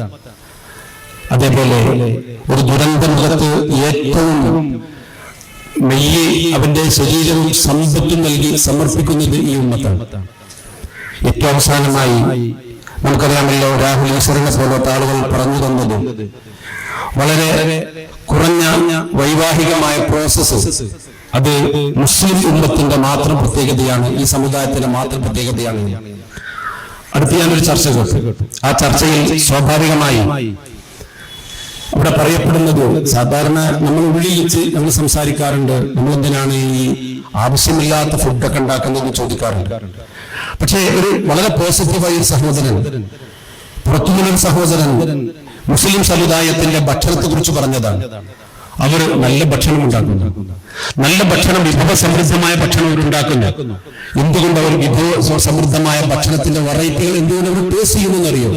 അതേപോലെ ഒരു ദുരന്തമുഖത്ത് ഏറ്റവും മെയ്യെ അവന്റെ ശരീരവും സമ്പത്തും നൽകി സമർപ്പിക്കുന്നത് ഈ ഉമ്മത്താണ്. ഏറ്റവും അവസാനമായി നമുക്കറിയാമല്ലോ, രാഹുൽ ഈശ്വരനെ പോലത്തെ ആളുകൾ പറഞ്ഞു തന്നതും വളരെ കുറഞ്ഞ വൈവാഹികമായ പ്രോസസ്സ് അത് മുസ്ലിം ഉമ്മത്തിന്റെ മാത്രം പ്രത്യേകതയാണ്, ഈ സമുദായത്തിന്റെ മാത്രം പ്രത്യേകതയാണ്. അടുത്ത് ഞാനൊരു ചർച്ച കേട്ടു. ആ ചർച്ചയിൽ സ്വാഭാവികമായി അവിടെ പറയപ്പെടുന്നത്, സാധാരണ നമ്മൾ ഉള്ളിൽ വെച്ച് നമ്മൾ സംസാരിക്കാറുണ്ട്, നമ്മൾ എന്തിനാണ് ഈ ആവശ്യമില്ലാത്ത ഫുഡൊക്കെ ഉണ്ടാക്കുന്നതെന്ന് ചോദിക്കാറുണ്ട്. പക്ഷേ ഒരു വളരെ പോസിറ്റീവായ ഒരു സഹോദരൻ, പുറത്തുനിന്നൊരു സഹോദരൻ മുസ്ലിം സമുദായത്തിന്റെ ഭക്ഷണത്തെ കുറിച്ച് പറഞ്ഞതാണ്. അവർ നല്ല ഭക്ഷണം ഉണ്ടാക്കുന്നു, നല്ല ഭക്ഷണം, വിഭവ സമൃദ്ധമായ ഭക്ഷണം അവർ ഉണ്ടാക്കുന്നു. എന്തുകൊണ്ട് അവർ വിഭവ സമൃദ്ധമായ ഭക്ഷണത്തിന്റെ വെറൈറ്റികൾ എന്തുകൊണ്ട് അവർ ടേസ്റ്റ് ചെയ്യുമെന്നറിയോ?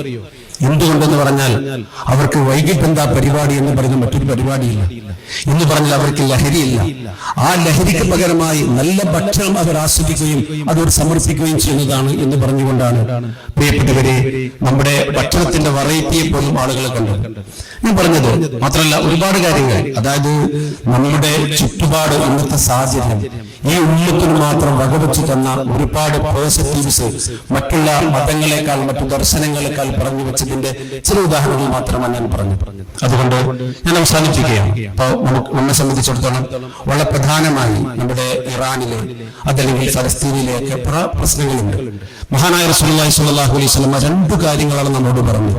എന്തുകൊണ്ടെന്ന് പറഞ്ഞാൽ അവർക്ക് വൈകിട്ട് എന്താ പരിപാടി എന്ന് പറയുന്ന മറ്റൊരു പരിപാടിയില്ല എന്ന് പറഞ്ഞാൽ അവർക്ക് ലഹരിയില്ല. ആ ലഹരിക്ക് പകരമായി നല്ല ഭക്ഷണം അവർ ആസ്വദിക്കുകയും അതവർ സമർപ്പിക്കുകയും ചെയ്യുന്നതാണ് എന്ന് പറഞ്ഞുകൊണ്ടാണ് പ്രിയപ്പെട്ടവരെ നമ്മുടെ ഭക്ഷണത്തിന്റെ വെറൈറ്റിയെ പോലും ആളുകൾ കണ്ടത്. ഞാൻ പറഞ്ഞത് മാത്രമല്ല, ഒരുപാട് കാര്യങ്ങൾ, അതായത് നമ്മുടെ ചുറ്റുപാട് ഇന്നത്തെ സാഹചര്യം ഈ ഉമ്മത്തിന് മാത്രം വകവെച്ചു തന്ന ഒരുപാട് പോസിറ്റീവ്സ് മറ്റുള്ള മതങ്ങളെക്കാൾ മറ്റു ദർശനങ്ങളെക്കാൾ പറഞ്ഞു വെച്ചതിന്റെ ചില ഉദാഹരണങ്ങൾ മാത്രമാണ് ഞാൻ പറഞ്ഞു. അതുകൊണ്ട് ഞാൻ അവസാനിപ്പിക്കുകയാണ്. അപ്പോൾ നമ്മെ സംബന്ധിച്ചിടത്തോളം വളരെ പ്രധാനമായി നമ്മുടെ ഇറാനിലെ അതല്ലെങ്കിൽ ഫലസ്തീനിലെയൊക്കെ പ്രശ്നങ്ങളുണ്ട്. മഹാനായ റസൂലുള്ളാഹി സ്വല്ലല്ലാഹു അലൈഹി വസല്ലം രണ്ട് കാര്യങ്ങളാണ് നമ്മോട് പറഞ്ഞു.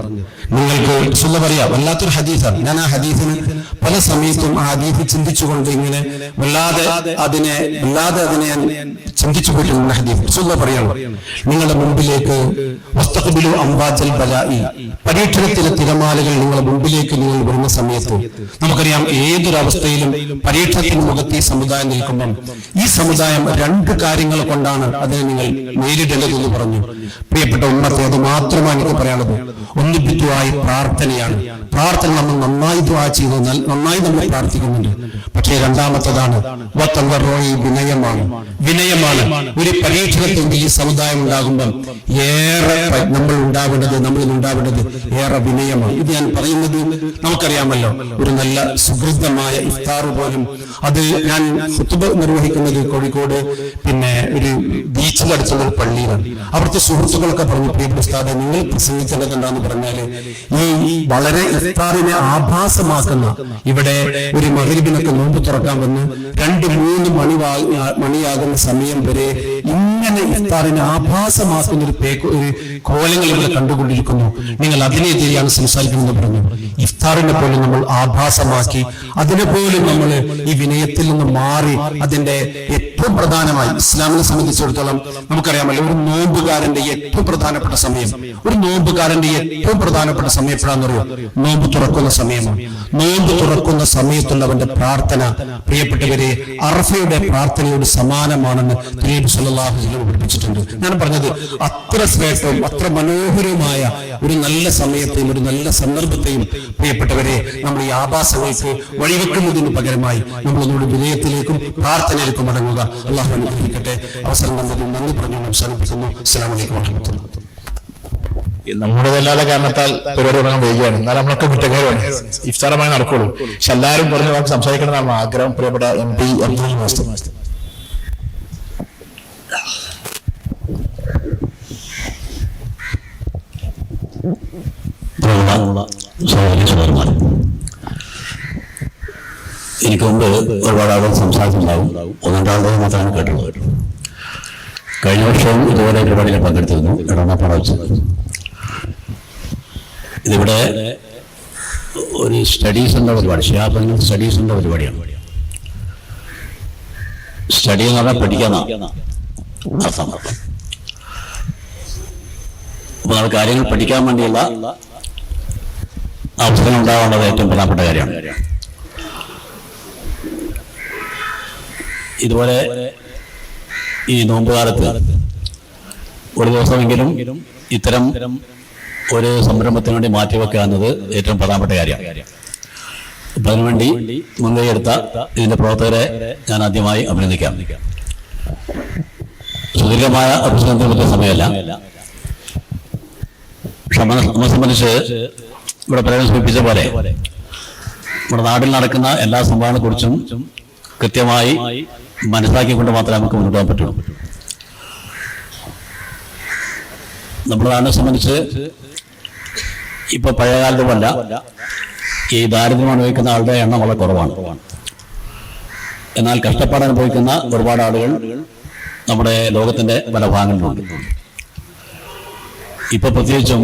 നിങ്ങൾക്ക് റസൂലുള്ളാഹി പറയാ, വല്ലാത്തൊരു ഹദീസാണ്. ഞാൻ ആ ഹദീസിന് പല സമയത്തും ആ ഹദീസ് ചിന്തിച്ചുകൊണ്ട് ഇങ്ങനെ വല്ലാതെ അതിനെ ഞാൻ ചിന്തിച്ചു പോയിട്ടുള്ള ഹദീസ്. റസൂലുള്ളാഹി പറയാണ്, നിങ്ങളുടെ മുമ്പിലേക്ക് വസ്തഖ്ബിലു അംവാജൽ ബലാഇ, പരീക്ഷണത്തിലെ തിരമാലകൾ നിങ്ങളുടെ മുമ്പിലേക്ക് നിങ്ങൾ വരുന്ന സമയത്ത് നമുക്കറിയാം ഏത് ഏതൊരു അവസ്ഥയിലും പരീക്ഷണത്തിന് മുഖത്ത് ഈ സമുദായം നിൽക്കുമ്പം ഈ സമുദായം 2 കാര്യങ്ങൾ കൊണ്ടാണ് അതിനെ നിങ്ങൾ നേരിടേണ്ടതെന്ന് പറഞ്ഞു. പ്രിയപ്പെട്ട ഉമ്മത്തെ, അത് മാത്രമാണ് എനിക്ക് പറയാനുള്ളത്. ഒന്ന് ബിദ്ദുആയി പ്രാർത്ഥനയാണ്. പ്രാർത്ഥന നമ്മൾ നന്നായി ദുആ ചെയ്യുന്നു, നന്നായി നമ്മൾ പ്രാർത്ഥിക്കുന്നുണ്ട്. പക്ഷേ രണ്ടാമത്തേതാണ് വിനയമാണ്. ഒരു പരീക്ഷണത്തിൽ ഈ സമുദായം ഉണ്ടാകുമ്പം നമ്മളിൽ ഉണ്ടാവേണ്ടത് ഏറെ വിനയമാണ്. ഇത് ഞാൻ പറയുന്നത് നമുക്കറിയാമല്ലോ. ഒരു നല്ല സുഹൃതമായ ഇഫ്താർ പോലും, അത് ഞാൻ ഖുത്ബ നിർവഹിക്കുന്നത് കോഴിക്കോട് ഒരു ബീച്ചിലടുത്തുള്ള ഒരു പള്ളിയിലാണ്. അവിടുത്തെ സുഹൃത്തുക്കളൊക്കെ പറഞ്ഞു, പ്രിയപ്പെട്ട ഉസ്താദേ, നിങ്ങൾ പ്രസംഗിക്കേണ്ടത് എന്താന്ന് പറഞ്ഞാല് ഈ വളരെ ഇഫ്താറിനെ ആഭാസമാക്കുന്ന, ഇവിടെ ഒരു മഗ്‌രിബിനൊക്കെ നോമ്പ് തുറക്കാൻ വന്ന് 2-3 മണിയാകുന്ന സമയം വരെ ഇങ്ങനെ ഇഫ്താറിനെ ആഭാസമാക്കുന്ന ഒരു കോലങ്ങൾ ഇവിടെ കണ്ടുകൊണ്ടിരിക്കുന്നു. നിങ്ങൾ അതിനെതിരെയാണ് സംസാരിക്കുന്നത് പറഞ്ഞു. ഇഫ്താറിനെ പോലും നമ്മൾ ആഭാസമാക്കി, അതിനെ പോലും നമ്മൾ ഈ വിനയത്തിൽ നിന്ന് മാറി, അതിന്റെ ഏറ്റവും പ്രധാനമായി ഇസ്ലാമിനെ സംബന്ധിച്ചിടത്തോളം നമുക്കറിയാമല്ലോ, ഒരു നോമ്പുകാരന്റെ ഏറ്റവും പ്രധാനപ്പെട്ട സമയം എപ്പോഴാണെന്നറിയോ? നോമ്പ് തുറക്കുന്ന സമയമാണ്. നോമ്പ് തുറക്കുന്ന സമയത്തുള്ളവന്റെ പ്രാർത്ഥന, പ്രിയപ്പെട്ടവരെ, അറഫയുടെ പ്രാർത്ഥനയോട് സമാനമാണെന്ന് നബി സല്ലല്ലാഹു അലൈഹി വസല്ലം പഠിപ്പിച്ചിട്ടുണ്ട്. ഞാൻ പറഞ്ഞത് അത്ര ശ്രേഷ്ഠവും അത്ര മനോഹരമായ ഒരു നല്ല സമയത്തെയും ഒരു നല്ല സന്ദർഭത്തെയും പ്രിയപ്പെട്ടവരെ നമ്മൾ ഈ ആഭാസങ്ങൾക്ക് വഴിവെക്കുന്നതിന് പകരമായി നമ്മളൊന്നുകൂടി വിനയത്തിലേക്കും പ്രാർത്ഥനയിലേക്കും മടങ്ങുക. അല്ലാഹു അനുഗ്രഹിക്കട്ടെ. അവസരം തന്നതിൽ നന്ദി പറഞ്ഞു അവസാനിപ്പിക്കുന്നു. അസ്സലാമു അലൈക്കും വറഹ്മത്തുള്ളാഹി. നമ്മുടേതല്ലാതെ കാരണത്താൽ പരിപാടി തുടങ്ങാൻ വരികയാണ്. എന്നാൽ നമ്മളൊക്കെ കുറ്റക്കാരാണ്. ഇഫ്താറുമായി നടക്കുള്ളൂ. പക്ഷെ എല്ലാവരും പറഞ്ഞ് നമുക്ക് സംസാരിക്കണമെന്നാണ് ആഗ്രഹം. പ്രിയപ്പെട്ട MP അബ്ദുൽ മാസ്റ്റർ. എനിക്ക് മുമ്പ് ഒരുപാട് ആളുകൾ സംസാരിച്ചിട്ടുണ്ടാവും. 1-2 മാത്രമാണ് കേട്ടുള്ളത്. കഴിഞ്ഞ വർഷവും ഇതുപോലെ പരിപാടിയിൽ പങ്കെടുത്തിരുന്നു. എടവണ്ണപ്പാറ വെച്ച്. ഇതിവിടെ ഒരു സ്റ്റഡീസിൻ്റെ പരിപാടി, ശിഹാബ് സ്റ്റഡീസിൻ്റെ പരിപാടിയാണ്. സ്റ്റഡി എന്ന് പറഞ്ഞാൽ പഠിക്കാനാണ് അർത്ഥം. അപ്പോൾ നമ്മൾ കാര്യങ്ങൾ പഠിക്കാൻ വേണ്ടിയുള്ള അവസരം ഉണ്ടാവേണ്ടത് ഏറ്റവും പ്രധാനപ്പെട്ട കാര്യമാണ്. ഇതുപോലെ ഈ നോമ്പുകാലത്ത് ഒരു ദിവസമെങ്കിലും ഇത്തരം ഒരു സംരംഭത്തിന് വേണ്ടി മാറ്റിവെക്കുക എന്നത് ഏറ്റവും പ്രധാനപ്പെട്ട കാര്യമാണ്. അപ്പം അതിനുവേണ്ടി മുൻകൈയെടുത്ത ഇതിന്റെ പ്രവർത്തകരെ ഞാൻ ആദ്യമായി അഭിനന്ദിക്കാം. സുദീർഘമായ പ്രശ്നത്തിന് പറ്റിയ സമയമല്ല. പക്ഷെ നമ്മെ സംബന്ധിച്ച് ഇവിടെ പലരും സൂചിപ്പിച്ച പോലെ നമ്മുടെ നാട്ടിൽ നടക്കുന്ന എല്ലാ സംഭവങ്ങളെ കുറിച്ചും കൃത്യമായി മനസ്സിലാക്കിക്കൊണ്ട് മാത്രമേ നമുക്ക് മുന്നോട്ട് പോകാൻ പറ്റുള്ളൂ. നമ്മുടെ നാടിനെ സംബന്ധിച്ച് ഇപ്പൊ പഴയകാലത്തുമല്ല, ഈ ദാരിദ്ര്യം അനുഭവിക്കുന്ന ആളുടെ എണ്ണം വളരെ കുറവാണ്. എന്നാൽ കഷ്ടപ്പാട് അനുഭവിക്കുന്ന ഒരുപാട് ആളുകൾ നമ്മുടെ ലോകത്തിന്റെ പല ഭാഗങ്ങളിലുണ്ട്. ഇപ്പൊ പ്രത്യേകിച്ചും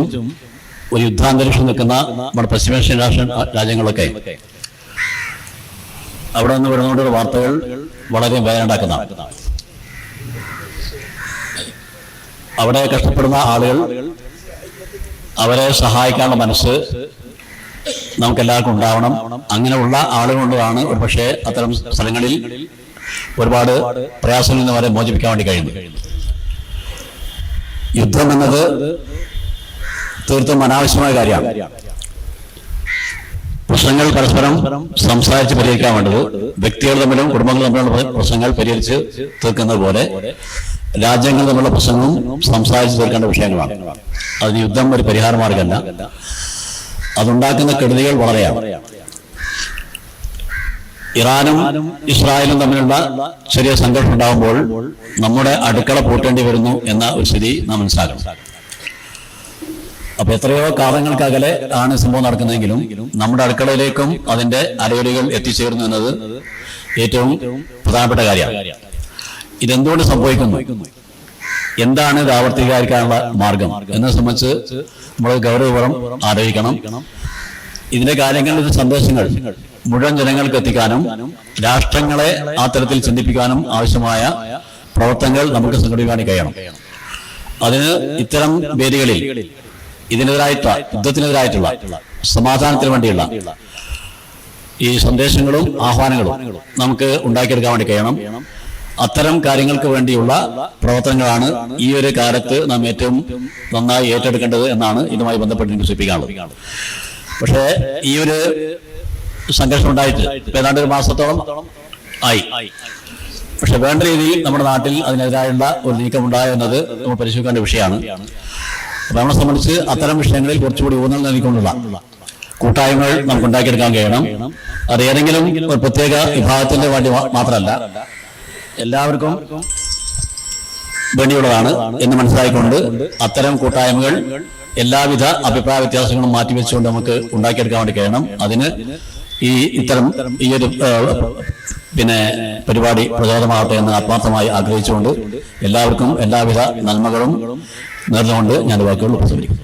ഒരു യുദ്ധാന്തരീക്ഷം നിൽക്കുന്ന നമ്മുടെ പശ്ചിമേഷ്യൻ രാജ്യങ്ങളൊക്കെ അവിടെ നിന്ന് വരുന്നതുകൊണ്ടുള്ള വാർത്തകൾ വളരെ വേദനയുണ്ടാക്കുന്നതാണ്. അവിടെ കഷ്ടപ്പെടുന്ന ആളുകൾ, അവരെ സഹായിക്കാനുള്ള മനസ്സ് നമുക്കെല്ലാവർക്കും ഉണ്ടാവണം. അങ്ങനെയുള്ള ആളുകൊണ്ടാണ് ഒരു പക്ഷേ അത്തരം സ്ഥലങ്ങളിൽ ഒരുപാട് പ്രയാസങ്ങളിൽ നിന്ന് വരെ മോചിപ്പിക്കാൻ വേണ്ടി കഴിയുന്നത്. യുദ്ധം എന്നത് തീർത്തും അനാവശ്യമായ കാര്യമാണ്. പ്രശ്നങ്ങൾ പരസ്പരം സംസാരിച്ച് പരിഹരിക്കാൻ വേണ്ടത് വ്യക്തികൾ തമ്മിലും കുടുംബങ്ങൾ തമ്മിലുള്ള പ്രശ്നങ്ങൾ പരിഹരിച്ച് തീർക്കുന്നത് പോലെ രാജ്യങ്ങൾ തമ്മിലുള്ള പ്രശ്നങ്ങളും സംസാരിച്ച് തീർക്കേണ്ട വിഷയങ്ങളാണ്. അതിന് യുദ്ധം ഒരു പരിഹാര മാർഗമല്ല. അതുണ്ടാക്കുന്ന കെടുതികൾ വളരെയാണ്. ഇറാനും ഇസ്രായേലും തമ്മിലുള്ള ചെറിയ സംഘർഷം ഉണ്ടാകുമ്പോൾ നമ്മുടെ അടുക്കള പൂട്ടേണ്ടി വരുന്നു എന്ന ഒരു സ്ഥിതി നാം മനസ്സിലാക്കണം. അപ്പൊ എത്രയോ കാലങ്ങൾക്കകലെ ആണ് സംഭവം നടക്കുന്നതെങ്കിലും നമ്മുടെ അടുക്കളയിലേക്കും അതിന്റെ അലയൊലികൾ എത്തിച്ചേരുന്നു എന്നത് ഏറ്റവും പ്രധാനപ്പെട്ട കാര്യമാണ്. ഇതെന്തുകൊണ്ട് സംഭവിക്കുന്നു, എന്താണ് ഇത് ആവർത്തിക്കാതിരിക്കാനുള്ള മാർഗം എന്നെ സംബന്ധിച്ച് നമ്മൾ ഗൗരവപൂർവ്വം ആലോചിക്കണം. ഇതിന്റെ കാര്യങ്ങളിൽ സന്ദേശങ്ങൾ മുഴുവൻ ജനങ്ങൾക്ക് എത്തിക്കാനും രാഷ്ട്രങ്ങളെ ആ തരത്തിൽ ചിന്തിപ്പിക്കാനും ആവശ്യമായ പ്രവർത്തനങ്ങൾ നമുക്ക് സംഘടിപ്പിക്കാൻ കഴിയണം. അതിന് ഇത്തരം വേദികളിൽ ഇതിനെതിരായിട്ടുള്ള യുദ്ധത്തിനെതിരായിട്ടുള്ള സമാധാനത്തിന് വേണ്ടിയുള്ള ഈ സന്ദേശങ്ങളും ആഹ്വാനങ്ങളും നമുക്ക് ഉണ്ടാക്കിയെടുക്കാൻ വേണ്ടി കഴിയണം. അത്തരം കാര്യങ്ങൾക്ക് വേണ്ടിയുള്ള പ്രവർത്തനങ്ങളാണ് ഈ ഒരു കാലത്ത് നാം ഏറ്റവും നന്നായി ഏറ്റെടുക്കേണ്ടത് എന്നാണ് ഇതുമായി ബന്ധപ്പെട്ട് എനിക്ക് സൂചിപ്പിക്കാനുള്ളത്. പക്ഷേ ഈ ഒരു സംഘർഷം ഉണ്ടായിട്ട് ഏതാണ്ട് ഒരു മാസത്തോളം ആയി. പക്ഷെ വേണ്ട രീതിയിൽ നമ്മുടെ നാട്ടിൽ അതിനെതിരായുള്ള ഒരു നീക്കമുണ്ടായോ എന്നത് നമ്മൾ പരിശോധിക്കേണ്ട വിഷയമാണ്. അപ്പൊ നമ്മളെ സംബന്ധിച്ച് അത്തരം വിഷയങ്ങളിൽ കുറച്ചുകൂടി ഊന്നൽ നൽകിക്കൊണ്ടുള്ള കൂട്ടായ്മകൾ നമുക്ക് ഉണ്ടാക്കിയെടുക്കാൻ കഴിയണം. അത് ഏതെങ്കിലും ഒരു പ്രത്യേക വിഭാഗത്തിന്റെ വേണ്ടി മാത്രമല്ല, എല്ലാവർക്കും വേണ്ടിയുള്ളതാണ് എന്ന് മനസ്സിലാക്കിക്കൊണ്ട് അത്തരം കൂട്ടായ്മകൾ എല്ലാവിധ അഭിപ്രായ വ്യത്യാസങ്ങളും മാറ്റിവെച്ചുകൊണ്ട് നമുക്ക് ഉണ്ടാക്കിയെടുക്കാൻ വേണ്ടി കഴിയണം. അതിന് ഈ ഒരു പരിപാടി പ്രചോദനമാകട്ടെ എന്ന് ആത്മാർത്ഥമായി ആഗ്രഹിച്ചുകൊണ്ട് എല്ലാവർക്കും എല്ലാവിധ നന്മകളും നേർന്നുകൊണ്ട് ഞാൻ വാക്കുകൾ ഉപസംഹരിക്കുന്നു.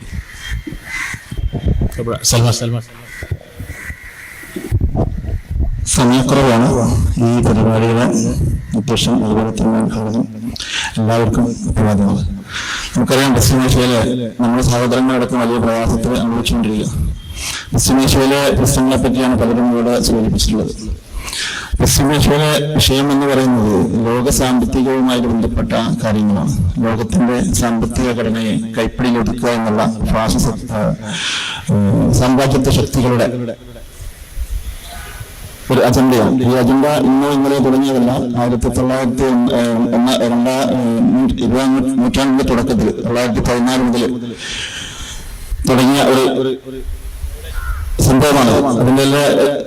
സമയക്കുറവാണ് ഈ പരിപാടിയുടെ ഉദ്ദേശം, അതുപോലെ തന്നെ ഉദ്ഘാടനം. എല്ലാവർക്കും അഭിവാദ്യങ്ങൾ. നമുക്കറിയാം, പശ്ചിമേഷ്യയിലെ നമ്മുടെ സഹോദരങ്ങളടക്കം വലിയ പ്രയാസത്തിൽ അനുഭവിച്ചുകൊണ്ടിരിക്കുക. പശ്ചിമേഷ്യയിലെ പ്രശ്നങ്ങളെ പറ്റിയാണ് പലരും ഇവിടെ സൂചിപ്പിച്ചിട്ടുള്ളത്. പശ്ചിമേഷ്യയിലെ വിഷയം എന്ന് പറയുന്നത് ലോക സാമ്പത്തികവുമായി ബന്ധപ്പെട്ട കാര്യങ്ങളാണ്. ലോകത്തിന്റെ സാമ്പത്തിക ഘടനയെ കൈപ്പിടിയിലൊതുക്കുക എന്നുള്ള ഫാസിസ സാമ്രാജ്യത്വ ശക്തികളുടെ ഒരു അജണ്ടയാണ്. ഈ അജണ്ട ഇന്നോ ഇന്നലെ തുടങ്ങിയതല്ല. 2020 നൂറ്റാണ്ടിന്റെ തുടക്കത്തിൽ 2014 മുതൽ തുടങ്ങിയ ഒരു സംഭവമാണ്. അതിന്റെ എല്ലാ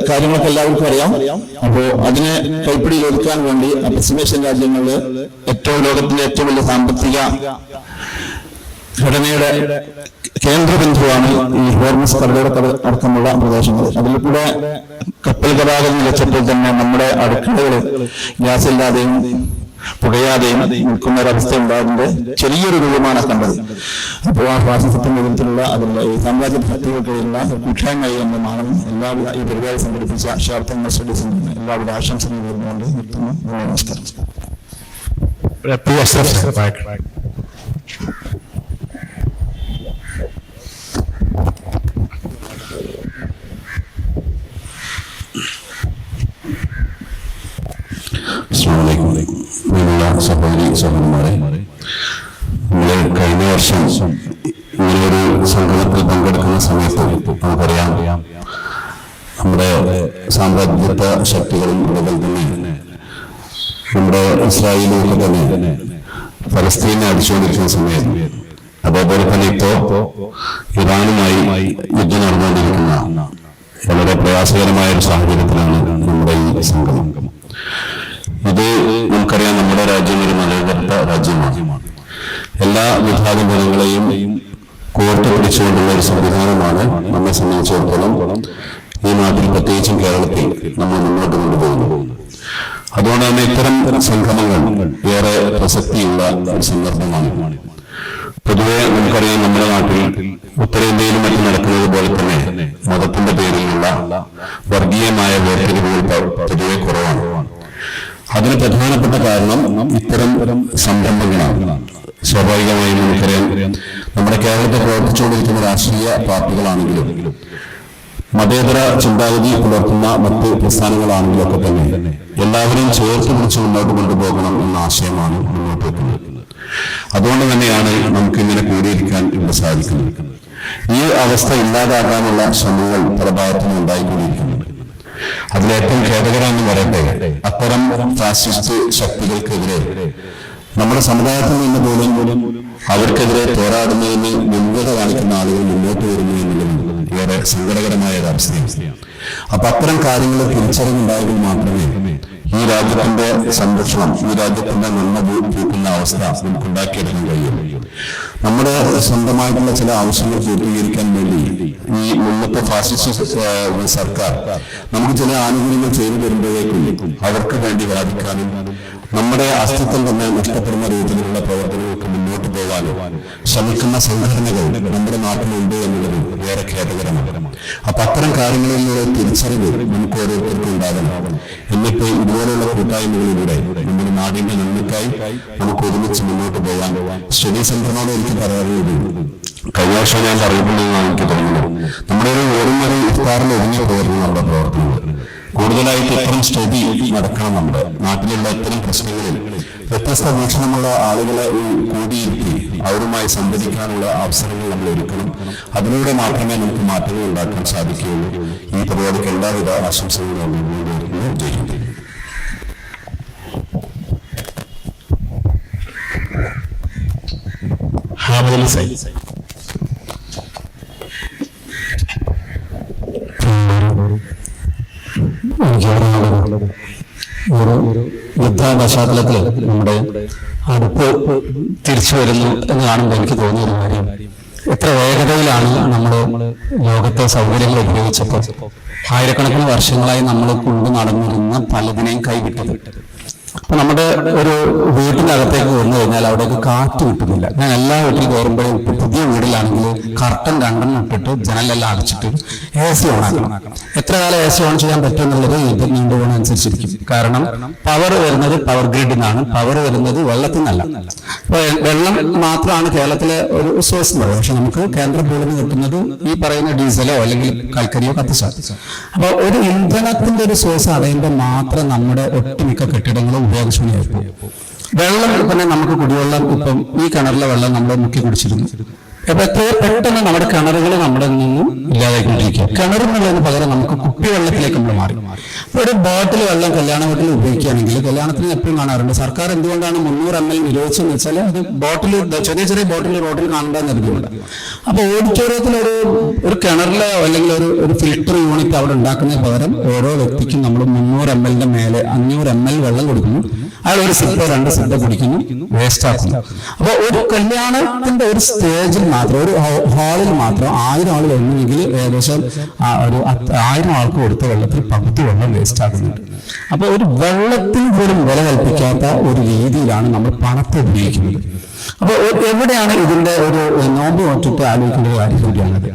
കാര്യങ്ങളൊക്കെ എല്ലാവർക്കും അറിയാം. അപ്പോ അതിനെ കൈപ്പിടിയിൽ ഒതുക്കാൻ വേണ്ടി പശ്ചിമേഷ്യൻ രാജ്യങ്ങളിൽ ലോകത്തിന്റെ ഏറ്റവും വലിയ സാമ്പത്തിക ഘടനയുടെ കേന്ദ്രബിന്ദുവാണ് ഈ ഹോർമുസ് കടലിടുക്ക് അടക്കമുള്ള പ്രദേശങ്ങൾ. അതിലൂടെ കപ്പൽ ഗതാഗതം നിലച്ചപ്പോൾ തന്നെ നമ്മുടെ അടുക്കളകൾ ഗ്യാസ് ഇല്ലാതെയും പുകയാതെയും നിൽക്കുന്ന ഒരവസ്ഥ ഉണ്ടാകുന്നത് ചെറിയൊരു രൂപമാണ് കണ്ടത്. അപ്പോൾ ആ ഫാസിസത്തിന്റെ വിധത്തിലുള്ള അതിലുള്ള ഈ സാമ്രാജ്യ ശക്തികൾക്കിടയിലുള്ള കൂട്ടായ്മയായി എന്ന മാനവും എല്ലാവിധ ഈ പരിപാടി സംഘടിപ്പിച്ച ശാസ്ത്രജ്ഞ സ്റ്റഡീസിൽ എല്ലാവിധ ആശംസകൾ നേർന്നുകൊണ്ട് നിർത്തുന്നു. നമസ്കാരം. സഹോദരി സഹോദരന്മാരെ, നമ്മൾ കഴിഞ്ഞ വർഷം ഇങ്ങനെയൊരു സംഗമത്തിൽ പങ്കെടുക്കുന്ന സമയത്ത് നമുക്കറിയാം, നമ്മുടെ സാമ്രാജ്യത്വ ശക്തികളും അതുപോലെ തന്നെ നമ്മുടെ ഇസ്രായേലിലൊക്കെ തന്നെ ഫലസ്തീനെ അടിച്ചുകൊണ്ടിരിക്കുന്ന സമയം, അതേപോലെ തന്നെ ഇപ്പോ ഇറാനുമായി യുദ്ധം നടന്നുകൊണ്ടിരിക്കുന്ന വളരെ പ്രയാസകരമായ ഒരു സാഹചര്യത്തിലാണ് നമ്മുടെ ഈ സംഗമം. ഇത് നമുക്കറിയാം, നമ്മുടെ രാജ്യം ഒരു മതേതര രാജ്യമാണ്. എല്ലാ വിഭാഗം ജനങ്ങളെയും കോർത്ത് പിടിച്ചുകൊണ്ടുള്ള ഒരു സംവിധാനമാണ് നമ്മെ സംബന്ധിച്ചിടത്തോളം ഈ നാട്ടിൽ, പ്രത്യേകിച്ചും കേരളത്തിൽ നമ്മൾ മുന്നോട്ട് കൊണ്ടുപോകുന്നത്. അതുകൊണ്ട് തന്നെ ഇത്തരം സംഗമങ്ങൾ ഏറെ പ്രസക്തിയുള്ള ഒരു സന്ദർഭമാണ്. പൊതുവെ നമുക്കറിയാം, നമ്മുടെ നാട്ടിൽ ഉത്തരേന്ത്യയിലും മറ്റും നടക്കുന്നത് പോലെ തന്നെ മതത്തിന്റെ പേരിലുള്ള വർഗീയമായ വേർതിരിവുകൾ പൊതുവെ കുറവാണ്. അതിന് പ്രധാനപ്പെട്ട കാരണം ഇത്തരം സംരംഭങ്ങളാണ്. സ്വാഭാവികമായും നമുക്കറിയാം, നമ്മുടെ കേരളത്തിൽ പ്രവർത്തിച്ചുകൊണ്ടിരിക്കുന്ന രാഷ്ട്രീയ പാർട്ടികളാണെങ്കിലും മതേതര ചിന്താഗതി പുലർത്തുന്ന മറ്റ് പ്രസ്ഥാനങ്ങളാണെങ്കിലും ഒക്കെ തന്നെ എല്ലാവരെയും ചേർത്ത് പിടിച്ച് മുന്നോട്ട് കൊണ്ടുപോകണം എന്ന ആശയമാണ് മുന്നോട്ട് വെക്കുന്നത്. അതുകൊണ്ട് തന്നെയാണ് നമുക്ക് ഇങ്ങനെ കൂടിയിരിക്കാൻ ഇവിടെ സാധിക്കുന്നത്. ഈ അവസ്ഥ ഇല്ലാതാകാനുള്ള ശ്രമങ്ങൾ പല ഭാഗത്തുനിന്ന് ഉണ്ടായിക്കൊണ്ടിരിക്കുന്നുണ്ട്. അതിലേറ്റവും ഖേദകരമെന്ന് പറയട്ടെ, അത്തരം ഫാസിസ്റ്റ് ശക്തികൾക്കെതിരെ നമ്മുടെ സമുദായത്തിൽ നിന്ന് പോലും അവർക്കെതിരെ പോരാടുന്നതിന് മുൻകത കാണിക്കുന്ന ആളുകൾ മുന്നോട്ട് വരുന്നു എന്നുള്ളത് ഏറെ സങ്കടകരമായ ഒരു അവസ്ഥയാണ്. അപ്പൊ അത്തരം കാര്യങ്ങൾ തിരിച്ചറിവുണ്ടായെങ്കിൽ മാത്രമേ ഈ രാജ്യത്തിന്റെ സംരക്ഷണം, ഈ രാജ്യത്തിന്റെ നന്മ പൂക്കുന്ന അവസ്ഥ നമുക്ക് ഉണ്ടാക്കിയെടുക്കാൻ കഴിയും. നമ്മുടെ സ്വന്തമായിട്ടുള്ള ചില ആവശ്യങ്ങൾ പൂർത്തീകരിക്കാൻ വേണ്ടി ഈ മുന്നത്തെ ഫാസിസ്റ്റ് സർക്കാർ നമുക്ക് ചില ആനുകൂല്യങ്ങൾ ചെയ്തു തരുമ്പോഴേക്കും അവർക്ക് വേണ്ടി വാദിക്കാനും നമ്മുടെ അസ്തിത്വം തന്നെ നഷ്ടപ്പെടുന്ന രീതിയിലുള്ള പ്രവർത്തനങ്ങൾക്ക് മുന്നോട്ട് പോകാനും ശ്രമിക്കുന്ന സംഘടനകൾ നമ്മുടെ നാട്ടിലുണ്ട് എന്നുള്ളത് വേറെ ഖേദകരമാണ്. അപ്പൊ അത്തരം കാര്യങ്ങളിലുള്ള തിരിച്ചറിവ് നമുക്ക് ഓരോരുത്തർക്കും ഉണ്ടാകണം. എന്നിട്ട് ഇതുപോലെയുള്ള കൂട്ടായ്മകളിലൂടെ നമ്മുടെ നാടിന്റെ നന്മയ്ക്കായി നമുക്ക് ഒരുമിച്ച് മുന്നോട്ട് പോകാൻ സ്റ്റഡി സെന്ററിനോട് എനിക്ക് പറയാറുള്ളത്, കഴിഞ്ഞ വർഷം ഞാൻ പറയുമ്പോഴെന്നാണ് എനിക്ക് തോന്നുന്നത്, നമ്മുടെ ഒരു ഓർമ്മ ഇഫ്താറിൽ ഒതുങ്ങി പോയിരുന്നു നമ്മുടെ പ്രവർത്തനങ്ങൾ. കൂടുതലായിട്ട് ഇത്തരം സ്റ്റഡി നടക്കണം. നമ്മുടെ നാട്ടിലുള്ള ഇത്തരം പ്രശ്നങ്ങളിൽ വ്യത്യസ്ത വീക്ഷണമുള്ള ആളുകളെ കൂടിയിരുത്തി അവരുമായി സംവദിക്കാനുള്ള അവസരങ്ങൾ നമ്മൾ ഒരുക്കണം. അതിലൂടെ മാത്രമേ നമുക്ക് മാറ്റങ്ങൾ ഉണ്ടാക്കാൻ സാധിക്കുകയുള്ളൂ. ഈ പരിപാടിക്ക് എല്ലാവിധ ആശംസകളും ജയിക്കും. ഒരു യുദ്ധ പശ്ചാത്തലത്തിൽ നമ്മുടെ അടുപ്പ് തിരിച്ചു വരുന്നു എന്ന് കാണുമ്പോൾ എനിക്ക് തോന്നിയൊരു കാര്യം, എത്ര വേഗതയിലാണ് നമ്മൾ ലോകത്തെ സൗകര്യങ്ങൾ ഉപയോഗിച്ചപ്പോൾ ആയിരക്കണക്കിന് വർഷങ്ങളായി നമ്മൾ കൊണ്ടു നടന്നിരുന്ന പലതിനെയും കൈവിട്ടത്. അപ്പൊ നമ്മുടെ ഒരു വീട്ടിന്റെ അകത്തേക്ക് വന്നു കഴിഞ്ഞാൽ അവിടേക്ക് കാറ്റ് കിട്ടുന്നില്ല. ഞാൻ എല്ലാ വീട്ടിൽ കയറുമ്പോഴും ഇപ്പൊ പുതിയ വീട്ടിലാണെങ്കിൽ കർട്ടൻ 2 ഇട്ടിട്ട് ജനലെല്ലാം അടച്ചിട്ട് AC ഓൺ ആക്കണം. എത്ര കാലം AC ഓൺ ചെയ്യാൻ പറ്റുമെന്നുള്ളത് യുദ്ധം നീണ്ടുപോകുന്നതനുസരിച്ചിരിക്കും. കാരണം പവർ വരുന്നത് പവർ ഗ്രിഡിൽ നിന്നാണ്, പവർ വരുന്നത് വെള്ളത്തിൽ നിന്നല്ല. അപ്പൊ വെള്ളം മാത്രമാണ് കേരളത്തിലെ ഒരു സോഴ്സ് എന്ന് പറയുന്നത്. പക്ഷെ നമുക്ക് കേന്ദ്ര ബോർഡിൽ നിന്ന് കിട്ടുന്നത് ഈ പറയുന്ന ഡീസലോ അല്ലെങ്കിൽ കൽക്കരിയോ കത്തിച്ചാൽ. അപ്പൊ ഒരു ഇന്ധനത്തിന്റെ ഒരു സോഴ്സ് അടയുമ്പോൾ മാത്രം നമ്മുടെ ഒട്ടുമിക്ക കെട്ടിടങ്ങളും ഉപയോഗശൂന്യമായിപ്പോ. വെള്ളം തന്നെ നമുക്ക് കുടിവെള്ളം ഇപ്പം ഈ കിണറിലെ വെള്ളം നമ്മൾ മുക്കി കുടിച്ചിരുന്നു. അപ്പൊ എത്രയോ പെട്ടെന്ന് നമ്മുടെ കിണറുകൾ നമ്മുടെ നിന്നും ഇല്ലാതായിക്കൊണ്ടിരിക്കുക. കിണറുന്നതിന് പകരം നമുക്ക് കുപ്പിവെള്ളത്തിലേക്ക് നമ്മൾ മാറി. അപ്പൊ ഒരു ബോട്ടിൽ വെള്ളം കല്യാണ വീട്ടിൽ ഉപയോഗിക്കുകയാണെങ്കിൽ കല്യാണത്തിന് എപ്പോഴും കാണാറുണ്ട്. സർക്കാർ എന്തുകൊണ്ടാണ് 300 ml നിരോധിച്ചെന്ന് വെച്ചാൽ അത് ബോട്ടിൽ ചെറിയ ചെറിയ ബോട്ടിൽ റോഡിൽ കാണേണ്ടതെന്ന് നൽകുന്നുണ്ട്. അപ്പൊ ഓഡിറ്റോറിയത്തിൽ ഒരു കിണറിലോ അല്ലെങ്കിൽ ഒരു ഫിൽട്ടർ യൂണിറ്റ് അവിടെ ഉണ്ടാക്കുന്നതിന് പകരം ഓരോ വ്യക്തിക്കും നമ്മൾ 300 ml മേലെ 500 ml വെള്ളം കൊടുക്കുന്നു. അയാൾ ഒരു സിപ്പോ 2 സിപ്പോ കുടിക്കുന്നു, വേസ്റ്റ് ആക്കുന്നു. അപ്പൊ ഒരു കല്യാണത്തിന്റെ ഒരു സ്റ്റേജിൽ മാത്രം, ഒരു ഹാളിൽ മാത്രം 1000 ആളുകൾ ഒന്നുമെങ്കിൽ ഏകദേശം ഒരു 1000 ആൾക്ക് കൊടുത്ത വെള്ളത്തിൽ പകുതി വെള്ളം വേസ്റ്റ് ആക്കുന്നുണ്ട്. അപ്പൊ ഒരു വെള്ളത്തിന് പോലും വില കൽപ്പിക്കാത്ത ഒരു രീതിയിലാണ് നമ്മൾ പണത്തെ ഉപയോഗിക്കുന്നത്. അപ്പൊ എവിടെയാണ് ഇതിന്റെ ഒരു നോമ്പ് നോട്ടിട്ട് ആലോചിക്കേണ്ട കാര്യം കൂടിയാണത്.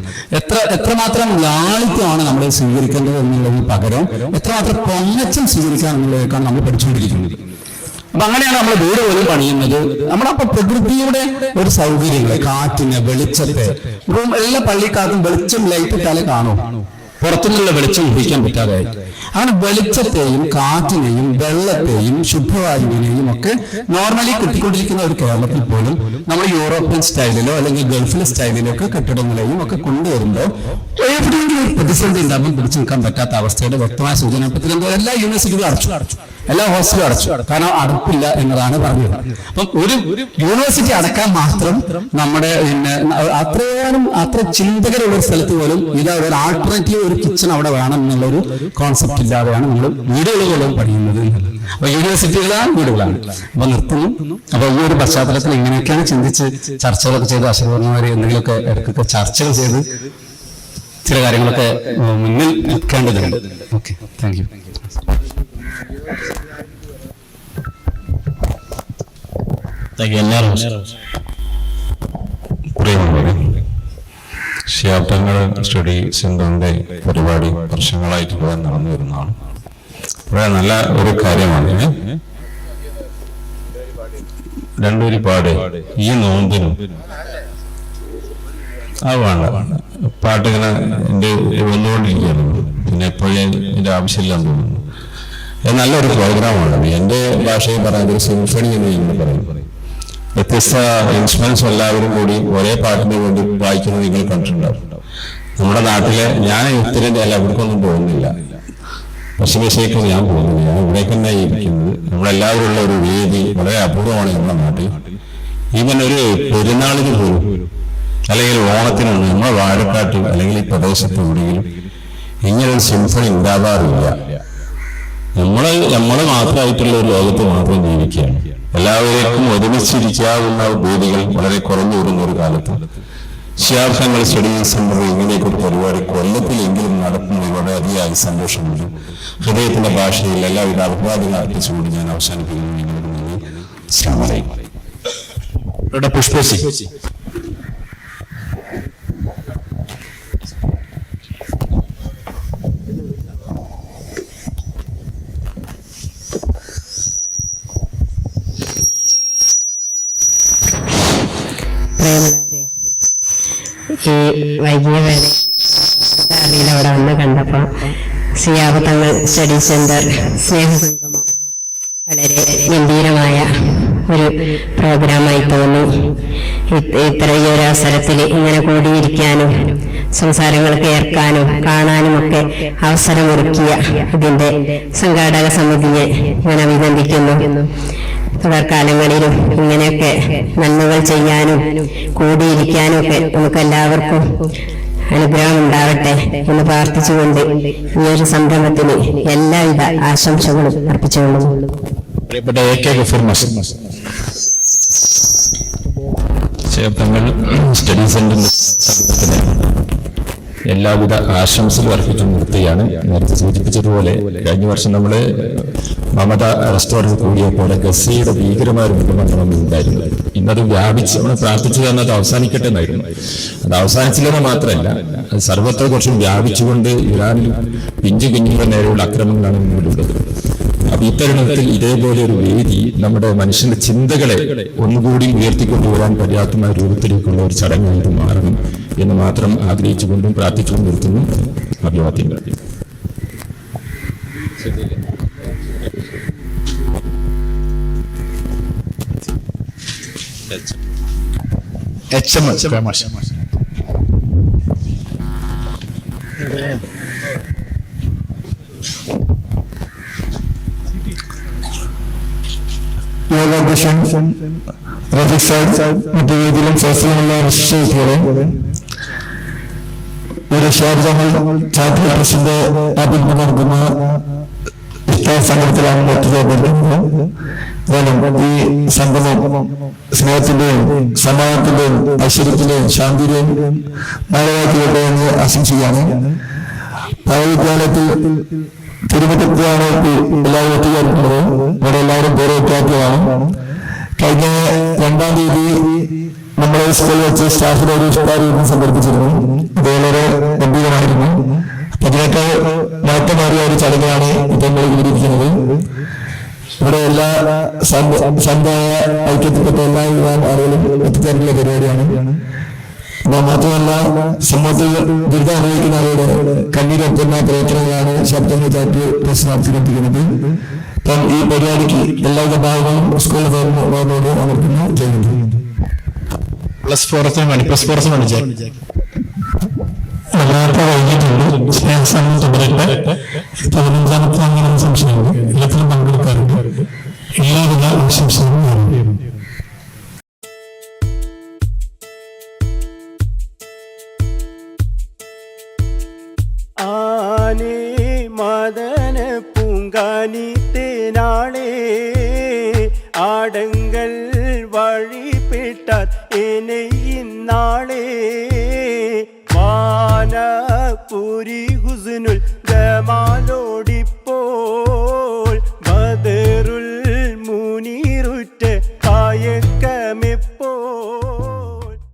എത്രമാത്രം ലാളിത്യമാണ് നമ്മൾ സ്വീകരിക്കേണ്ടത് എന്നുള്ളതിന് പകരം എത്രമാത്രം പൊങ്ങച്ചം സ്വീകരിക്കാം എന്നുള്ളതൊക്കെയാണ് നമ്മൾ പഠിച്ചുകൊണ്ടിരിക്കുന്നത്. അപ്പൊ അങ്ങനെയാണ് നമ്മൾ വീട് പോലും പണിയുന്നത്. നമ്മളപ്പോ പ്രകൃതിയുടെ ഒരു സൗകര്യങ്ങളെ, കാറ്റിനെ, വെളിച്ചത്തെ, എല്ലാ പള്ളിക്കാർക്കും വെളിച്ചം ലൈറ്റ് ഇട്ടാലേ കാണും, പുറത്തുനിന്നുള്ള വെളിച്ചം ഉപയോഗിക്കാൻ പറ്റാതെ. അങ്ങനെ വെളിച്ചത്തെയും കാറ്റിനെയും വെള്ളത്തെയും ശുദ്ധവായുവിനെയും ഒക്കെ നോർമലി കിട്ടിക്കൊണ്ടിരിക്കുന്ന ഒരു കേരളത്തിൽ പോലും നമ്മൾ യൂറോപ്യൻ സ്റ്റൈലിലോ അല്ലെങ്കിൽ ഗൾഫിലെ സ്റ്റൈലിലോ ഒക്കെ കെട്ടിടങ്ങളെയും ഒക്കെ കൊണ്ടുവരുമ്പോൾ എവിടെയെങ്കിലും ഒരു പ്രതിസന്ധി ഉണ്ടാകുമ്പോൾ പിടിച്ചു നിൽക്കാൻ പറ്റാത്ത അവസ്ഥയുടെ വ്യക്തമായ സൂചന. എല്ലാ യൂണിവേഴ്സിറ്റികളും അടച്ചു, എല്ലാ ഹോസ്റ്റലും അടച്ചു. കാരണം അടുപ്പില്ല എന്നതാണ് പറഞ്ഞത്. അപ്പം ഒരു യൂണിവേഴ്സിറ്റി അടക്കാൻ മാത്രം നമ്മുടെ അത്ര ചിന്തകരുള്ള ഒരു സ്ഥലത്ത് പോലും ഇതാ ഒരു ആൾട്ടർനേറ്റീവ് ഒരു കിച്ചൺ അവിടെ വേണം എന്നുള്ളൊരു കോൺസെപ്റ്റ് ഇല്ലാതെയാണ് നമ്മൾ വീടുകളിലും പഠിക്കുന്നത്. അപ്പൊ യൂണിവേഴ്സിറ്റികളാണ് വീടുകളാണ്. അപ്പൊ നിർത്തുന്നു. അപ്പൊ ഈ ഒരു പശ്ചാത്തലത്തിൽ ഇങ്ങനെയൊക്കെയാണ് ചിന്തിച്ച് ചർച്ചകളൊക്കെ ചെയ്ത് അശ്വവർണ്ണവരെ എന്തെങ്കിലുമൊക്കെ ഇടയ്ക്കൊക്കെ ചർച്ചകൾ ചെയ്ത് ചില കാര്യങ്ങളൊക്കെ മുന്നിൽ നിൽക്കേണ്ടതുണ്ട്. Okay, thank you. Shihab study സെന്ററിന്റെ പരിപാടി വർഷങ്ങളായിട്ട് ഇവിടെ നടന്നു വരുന്നതാണ്. വളരെ നല്ല ഒരു കാര്യമാണ്. രണ്ടൊരുപാട് ഈ നോമ്പിനും വേണ്ട പാട്ടിങ്ങനെ എൻ്റെ വന്നുകൊണ്ടിരിക്കുകയാണ്. പിന്നെ എപ്പോഴും ഇതിന്റെ ആവശ്യമില്ലാന്ന് തോന്നുന്നു. നല്ലൊരു പ്രോഗ്രാമാണ്. എൻ്റെ ഭാഷയിൽ പറയുന്നത് ഒരു സിംഫണി എന്ന് ഞങ്ങൾ പറയും. വ്യത്യസ്ത ഇൻസ്ട്രുമെന്റ്സ് എല്ലാവരും കൂടി ഒരേ പാട്ടിന് വേണ്ടി വായിക്കുന്നത് നിങ്ങൾ കണ്ടിട്ടുണ്ടാവും. നമ്മുടെ നാട്ടിലെ ഞാൻ ഉത്തരേന്ത്യ അല്ല, അവിടേക്കൊന്നും പോകുന്നില്ല, പശ്ചിമേഷ്യക്ക് ഞാൻ പോകുന്നില്ല, ഞാൻ ഇവിടേക്ക് തന്നെ ഇരിക്കുന്നത്. നമ്മളെല്ലാവരും ഉള്ള ഒരു വേദി വളരെ അപൂർവമാണ് നമ്മുടെ നാട്ടിൽ. ഈവൻ ഒരു പെരുന്നാളിന് പോലും അല്ലെങ്കിൽ ഓണത്തിനാണ് നമ്മുടെ വാഴക്കാട്ടിൽ അല്ലെങ്കിൽ ഈ പ്രദേശത്ത് എവിടെയെങ്കിലും ഇങ്ങനൊരു സിംഫണി ഉണ്ടാവാറില്ല. നമ്മൾ മാത്രമായിട്ടുള്ള ഒരു ലോകത്ത് മാത്രം ജീവിക്കുകയാണ്. എല്ലാവരേക്കും ഒരുമിച്ചിരിക്കാവുന്ന വേദികൾ വളരെ കുറഞ്ഞു വരുന്ന ഒരു കാലത്ത് ശിഹാബ് സ്റ്റഡി സെന്റർ ഇങ്ങനെയൊക്കെ ഒരു പരിപാടി കൊല്ലത്തിലെങ്കിലും നടത്തുന്നത് വളരെയധികം സന്തോഷമുണ്ട്. ഹൃദയത്തിന്റെ ഭാഷയിൽ എല്ലാവിധ അഭിവാദ്യങ്ങൾ അർപ്പിച്ചുകൊണ്ട് ഞാൻ അവസാനിപ്പിക്കുന്നു. പുഷ്പേശി ഈ വൈകിയ വേള അവിടെ വന്ന് കണ്ടപ്പോൾ സിയാബ് തങ്ങൾ സ്റ്റഡി സെന്റർ സ്നേഹസംഗമം വളരെ ഗംഭീരമായ ഒരു പ്രോഗ്രാമായി തോന്നി. ഈ ഒരു അവസരത്തിൽ ഇങ്ങനെ കൂടിയിരിക്കാനും സംസാരങ്ങൾ കേൾക്കാനും കാണാനും ഒക്കെ അവസരമൊരുക്കിയ ഇതിന്റെ സംഘാടക സമിതിയെ ഞാൻ അഭിനന്ദിക്കുന്നു. തുടർക്കാലങ്ങളിലും ഇങ്ങനെയൊക്കെ നന്മകൾ ചെയ്യാനും കൂടിയിരിക്കാനും ഒക്കെ നമുക്കെല്ലാവർക്കും അനുഗ്രഹം ഉണ്ടാവട്ടെ എന്ന് പ്രാർത്ഥിച്ചുകൊണ്ട് ഈ ഒരു സംരംഭത്തിന് എല്ലാവിധ ആശംസകളും അർപ്പിച്ചുകൊള്ളുന്നു. പ്രിയപ്പെട്ട AK ഗഫൂർ മാസ്റ്റർ തങ്ങൾ സ്റ്റഡി സെന്ററിന്റെ എല്ലാവിധ ആശംസകളും അർപ്പിച്ചു നിർത്തുകയാണ്. നേരത്തെ സൂചിപ്പിച്ചതുപോലെ കഴിഞ്ഞ വർഷം നമ്മൾ മമത റെസ്റ്റോറന്റ് കൂടിയപ്പോൾ ഗസയുടെ ഭീകരമായ ഒരു മുഖമന്ത്രം ഉണ്ടായിരുന്നു. ഇന്നത് വ്യാപിച്ച് നമ്മൾ പ്രാർത്ഥിച്ചു തന്നെ അത് അവസാനിക്കട്ടെ എന്നായിരുന്നു. അത് അവസാനിച്ചില്ലെന്ന് മാത്രമല്ല, അത് സർവത്ര കുറച്ചും വ്യാപിച്ചുകൊണ്ട് ഇറാനിൽ പിഞ്ചു കുഞ്ഞുങ്ങളുടെ നേരെയുള്ള ആക്രമണങ്ങളാണ് മുന്നിലുള്ളത്. അപ്പൊ ഇത്തരുണത്തിൽ ഇതേപോലെ ഒരു വേദി നമ്മുടെ മനുഷ്യന്റെ ചിന്തകളെ ഒന്നുകൂടി ഉയർത്തിക്കൊണ്ടുവരാൻ പര്യാപ്തമായ രൂപത്തിലേക്കുള്ള ഒരു ചടങ്ങായിട്ട് മാറണം എന്ന് മാത്രം ആഗ്രഹിച്ചുകൊണ്ടും പ്രാർത്ഥിച്ചുകൊണ്ടും നിർത്തുന്നു. അഭിവാദ്യങ്ങൾ. യോഗാധ്യക്ഷൻ റഫീഖ് സാഹിബ്, മറ്റു വേദിയിലും സദസ്സിലുമുള്ള വിശിഷ്ടവ്യക്തികളെ, ഒരു ഷാർജഹൽ ചാരിറ്റി ട്രസ്റ്റിന്റെ ആഭിമുഖ്യം നടക്കുന്ന ഇഫ്താർ സംഘത്തിലാണ് ഒത്തുചേർന്നിരിക്കുന്നത്. ഈ സംഗമം സ്നേഹത്തിന്റെയും സമാധാനത്തിന്റെയും ഐശ്വര്യത്തിന്റെയും ശാന്തിയുടെയും നാളാക്കിയിട്ട് എന്ന് ആശംസിക്കുകയാണ്. പല വിദ്യാലയത്തിൽ തിരുവനന്തപുരത്താണ് എല്ലാവരും ഒത്തുചേർക്കുന്നത്. ഇവിടെ എല്ലാവരും പൂർവ്വവിദ്യാർത്ഥികളാണ്. കഴിഞ്ഞ 2-ാം തീയതി നമ്മുടെ സ്കൂളിൽ വെച്ച് സ്റ്റാഫിന് ഒരു ഇഫ്താർ സംഘടിപ്പിച്ചിരുന്നു. അത് വളരെ ഗംഭീരമായിരുന്നു. അതിനൊക്കെ മാറ്റമേറിയ ഒരു ചടങ്ങാണ് ഇത് നമ്മൾ വിവരിക്കുന്നത്. ഇവിടെ എല്ലാ സമുദായ ഐക്യത്തിൽപ്പെട്ട എല്ലാ ആളുകളും എത്തിച്ചേർന്നുള്ള പരിപാടിയാണ്. മാത്രമല്ല, സമൂഹത്തിൽ ദുരിതം അനുഭവിക്കുന്നവരുടെ കണ്ണീരൊപ്പുന്ന പ്രവർത്തനങ്ങളാണ് ശബ്ദങ്ങൾ ചാറ്റി പ്രശ്നം നടത്തിക്കൊണ്ടിരിക്കുന്നത്. അപ്പം ഈ പരിപാടിക്ക് എല്ലാ വിഭാഗങ്ങളും സ്കൂളിൽ പോകുന്നതോട് അമർത്തുന്നു ചെയ്യുന്നു. എല്ലാവർക്കും വൈകിട്ടുണ്ട്. സ്നേഹസമയം തുടരട്ടെ. 15-ാമത്തെ അങ്ങനെ സംശയമുണ്ട്. എല്ലാത്തിലും പങ്കെടുക്കാറുണ്ട്. എല്ലാവിധ ആശംസകളും നേരുന്നു. ആനേ മദന പൂങ്കാനി തേനാളേ ആടങ്ങൾ വഴിപ്പെട്ടാൽ എന്നെ ഇന്നാളേ വാനപുരി ഹുസ്നുൽ ജമാലോടെ